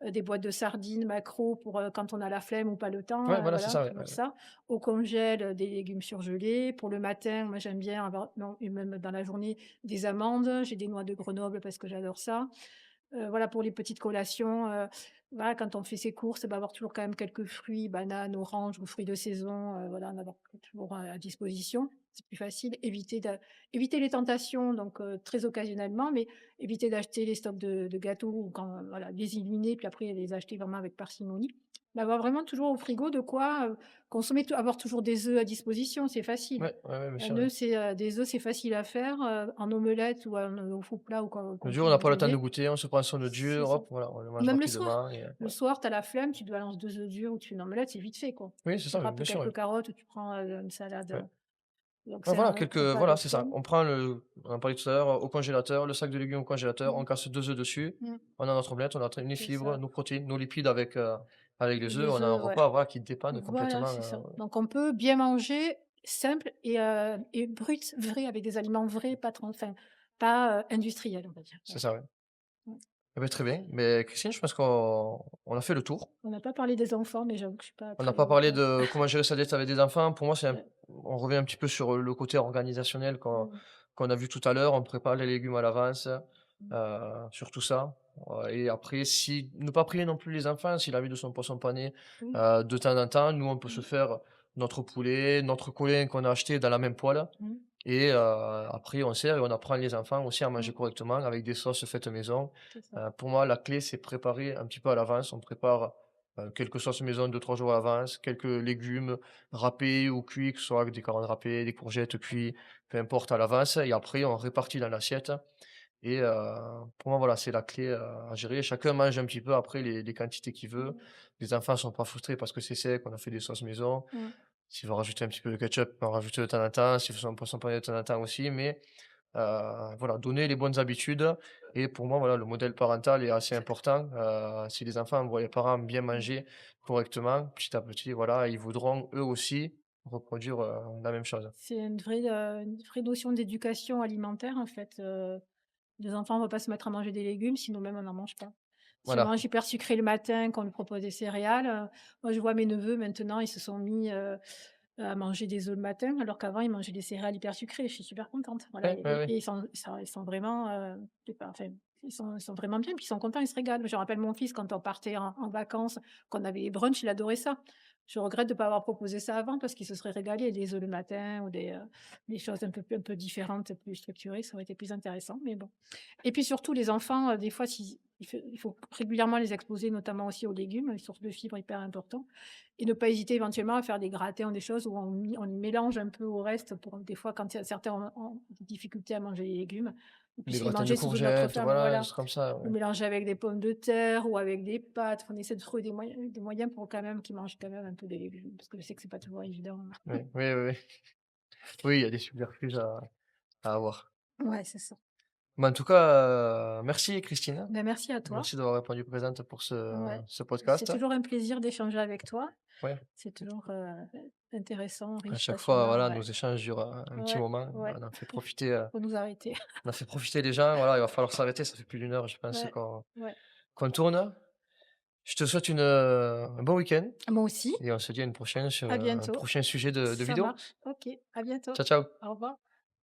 des boîtes de sardines, maquereaux pour, quand on a la flemme ou pas le temps, Ouais, voilà, c'est voilà, ça, ouais, toujours ouais, ouais. ça. Au congèle, des légumes surgelés. Pour le matin, moi j'aime bien avoir non et même dans la journée, des amandes. J'ai des noix de Grenoble parce que j'adore ça. Voilà pour les petites collations, voilà quand on fait ses courses, bah, avoir toujours quand même quelques fruits, bananes, oranges ou fruits de saison, voilà, en avoir toujours à disposition. C'est plus facile. Éviter les tentations donc très occasionnellement, mais éviter d'acheter les stocks de gâteaux ou quand voilà, les éliminer puis après les acheter vraiment avec parcimonie. D'avoir vraiment toujours au frigo de quoi, consommer, avoir toujours des œufs à disposition, c'est facile. Ouais, ouais, ouais, bien sûr, Un ouais. œuf, des œufs, c'est facile à faire, en omelette ou au faux plat ou Le comme jour où on n'a pas le temps de voulez. goûter, on se prend son œuf C'est dur, ça. hop, voilà, on le Ou mange même le soir. rapidement et Le ouais. soir, tu as la flemme, tu te balances 2 œufs durs ou tu fais une omelette, c'est vite fait, quoi. Oui, c'est Tu ça, oui, râpes bien sûr, oui. quelques carottes ou tu prends, une salade, Ouais. donc Ouais, c'est voilà, un quelques repas de voilà, c'est ça. flemme. On en parlait tout à l'heure, au congélateur, le sac de légumes au congélateur, on Mmh. casse 2 œufs dessus, Mmh. on a notre omelette, on a les C'est fibres, ça. nos protéines, nos lipides avec les œufs, Les on a un œufs, ouais. repas, voilà, qui dépanne Voilà, complètement, c'est ça. Donc on peut bien manger simple et brut, vrai, avec des aliments vrais, pas industriels, on va dire. c'est Voilà. ça, ouais. Mmh. Eh beh, très bien. Mais Christine, je pense qu'on a fait le tour. On n'a pas parlé des enfants, mais j'avoue que je suis pas On n'a très pas parlé ouais, de comment gérer sa dette avec des enfants. Pour moi, ouais. on revient un petit peu sur, le côté organisationnel Mmh. qu'on a vu tout à l'heure. On prépare les légumes à l'avance, Mmh. sur tout ça. Et après si ne pas prier non plus les enfants, s'il a envie de son poisson pané, Oui. de temps en temps, nous, on peut se Mmh. faire notre poulet, notre colin qu'on a acheté dans la même poêle Mmh. et après on sert et on apprend les enfants aussi à manger Mmh. correctement avec des sauces faites maison. C'est ça. Pour moi, la clé, c'est préparer un petit peu à l'avance. On prépare, quelques sauces maison 2-3 jours à l'avance, quelques légumes râpés ou cuits, que ce soit des carottes râpées, des courgettes cuits, peu importe, à l'avance et après on répartit dans l'assiette et pour moi, voilà, c'est la clé, à gérer. Chacun mange un petit peu après les quantités qu'il veut. Mmh. Les enfants sont pas frustrés parce que c'est sec, on a fait des sauces maison. Mmh. S'il veut rajouter un petit peu de ketchup, on rajoute de temps en temps. S'il veut son poisson pané de temps en temps aussi, mais voilà, donner les bonnes habitudes et pour moi, voilà, le modèle parental est assez important. Si les enfants voient les parents bien Mmh. manger correctement, petit à petit, voilà, ils voudront eux aussi reproduire, la même chose. C'est une vraie notion d'éducation alimentaire, en fait, les enfants vont pas se mettre à manger des légumes si nous-mêmes on n'en mange pas. Si on Voilà, mange hyper sucré le matin, qu'on lui propose des céréales, moi je vois mes neveux maintenant, ils se sont mis, à manger des œufs le matin, alors qu'avant ils mangeaient des céréales hyper sucrées. Je suis super contente, voilà ouais, ouais, ouais. et ils sont vraiment, enfin, ils sont vraiment bien, puis ils sont contents, ils se régalent. Je me rappelle mon fils quand on partait en vacances, qu'on avait les brunchs, il adorait ça. Je regrette de ne pas avoir proposé ça avant parce qu'il se serait régalé, des œufs le matin ou des choses un peu différentes, plus structurées, ça aurait été plus intéressant, mais bon. Et puis surtout les enfants, des fois si il faut régulièrement les exposer notamment aussi aux légumes, une source de fibres hyper important et ne pas hésiter éventuellement à faire des gratins ou des choses où on mélange un peu au reste pour des fois quand il y a certains ont des difficultés à manger les légumes, ils Des puissent les gratins de manger sous une autre courgettes, forme, voilà, des voilà. choses comme ça, Ou ouais. mélanger avec des pommes de terre ou avec des pâtes, on essaie de trouver des moyens pour quand même qu'ils mangent quand même un peu des légumes, parce que je sais que c'est pas toujours évident. Oui, oui, oui, oui. Oui, il y a des subterfuges à avoir. Ouais, c'est ça. Mais en tout cas, merci Christine. Ben merci à toi. Merci d'avoir répondu présente pour Ouais. ce C'est podcast. toujours un plaisir d'échanger avec toi. Ouais, C'est toujours, intéressant, à riche, chaque fois, passionnant, voilà, ouais. nos échanges durent un petit Ouais, moment. ouais, faut nous arrêter. On a fait profiter les gens. Voilà, il va falloir s'arrêter. Ça fait plus d'1 heure, je pense, Ouais, ouais. qu'on tourne. Je te souhaite un bon week-end Moi aussi. et on se dit à une prochaine sur À un bientôt. prochain sujet de Ça vidéo. marche. OK, à bientôt. Ciao, ciao. Au revoir.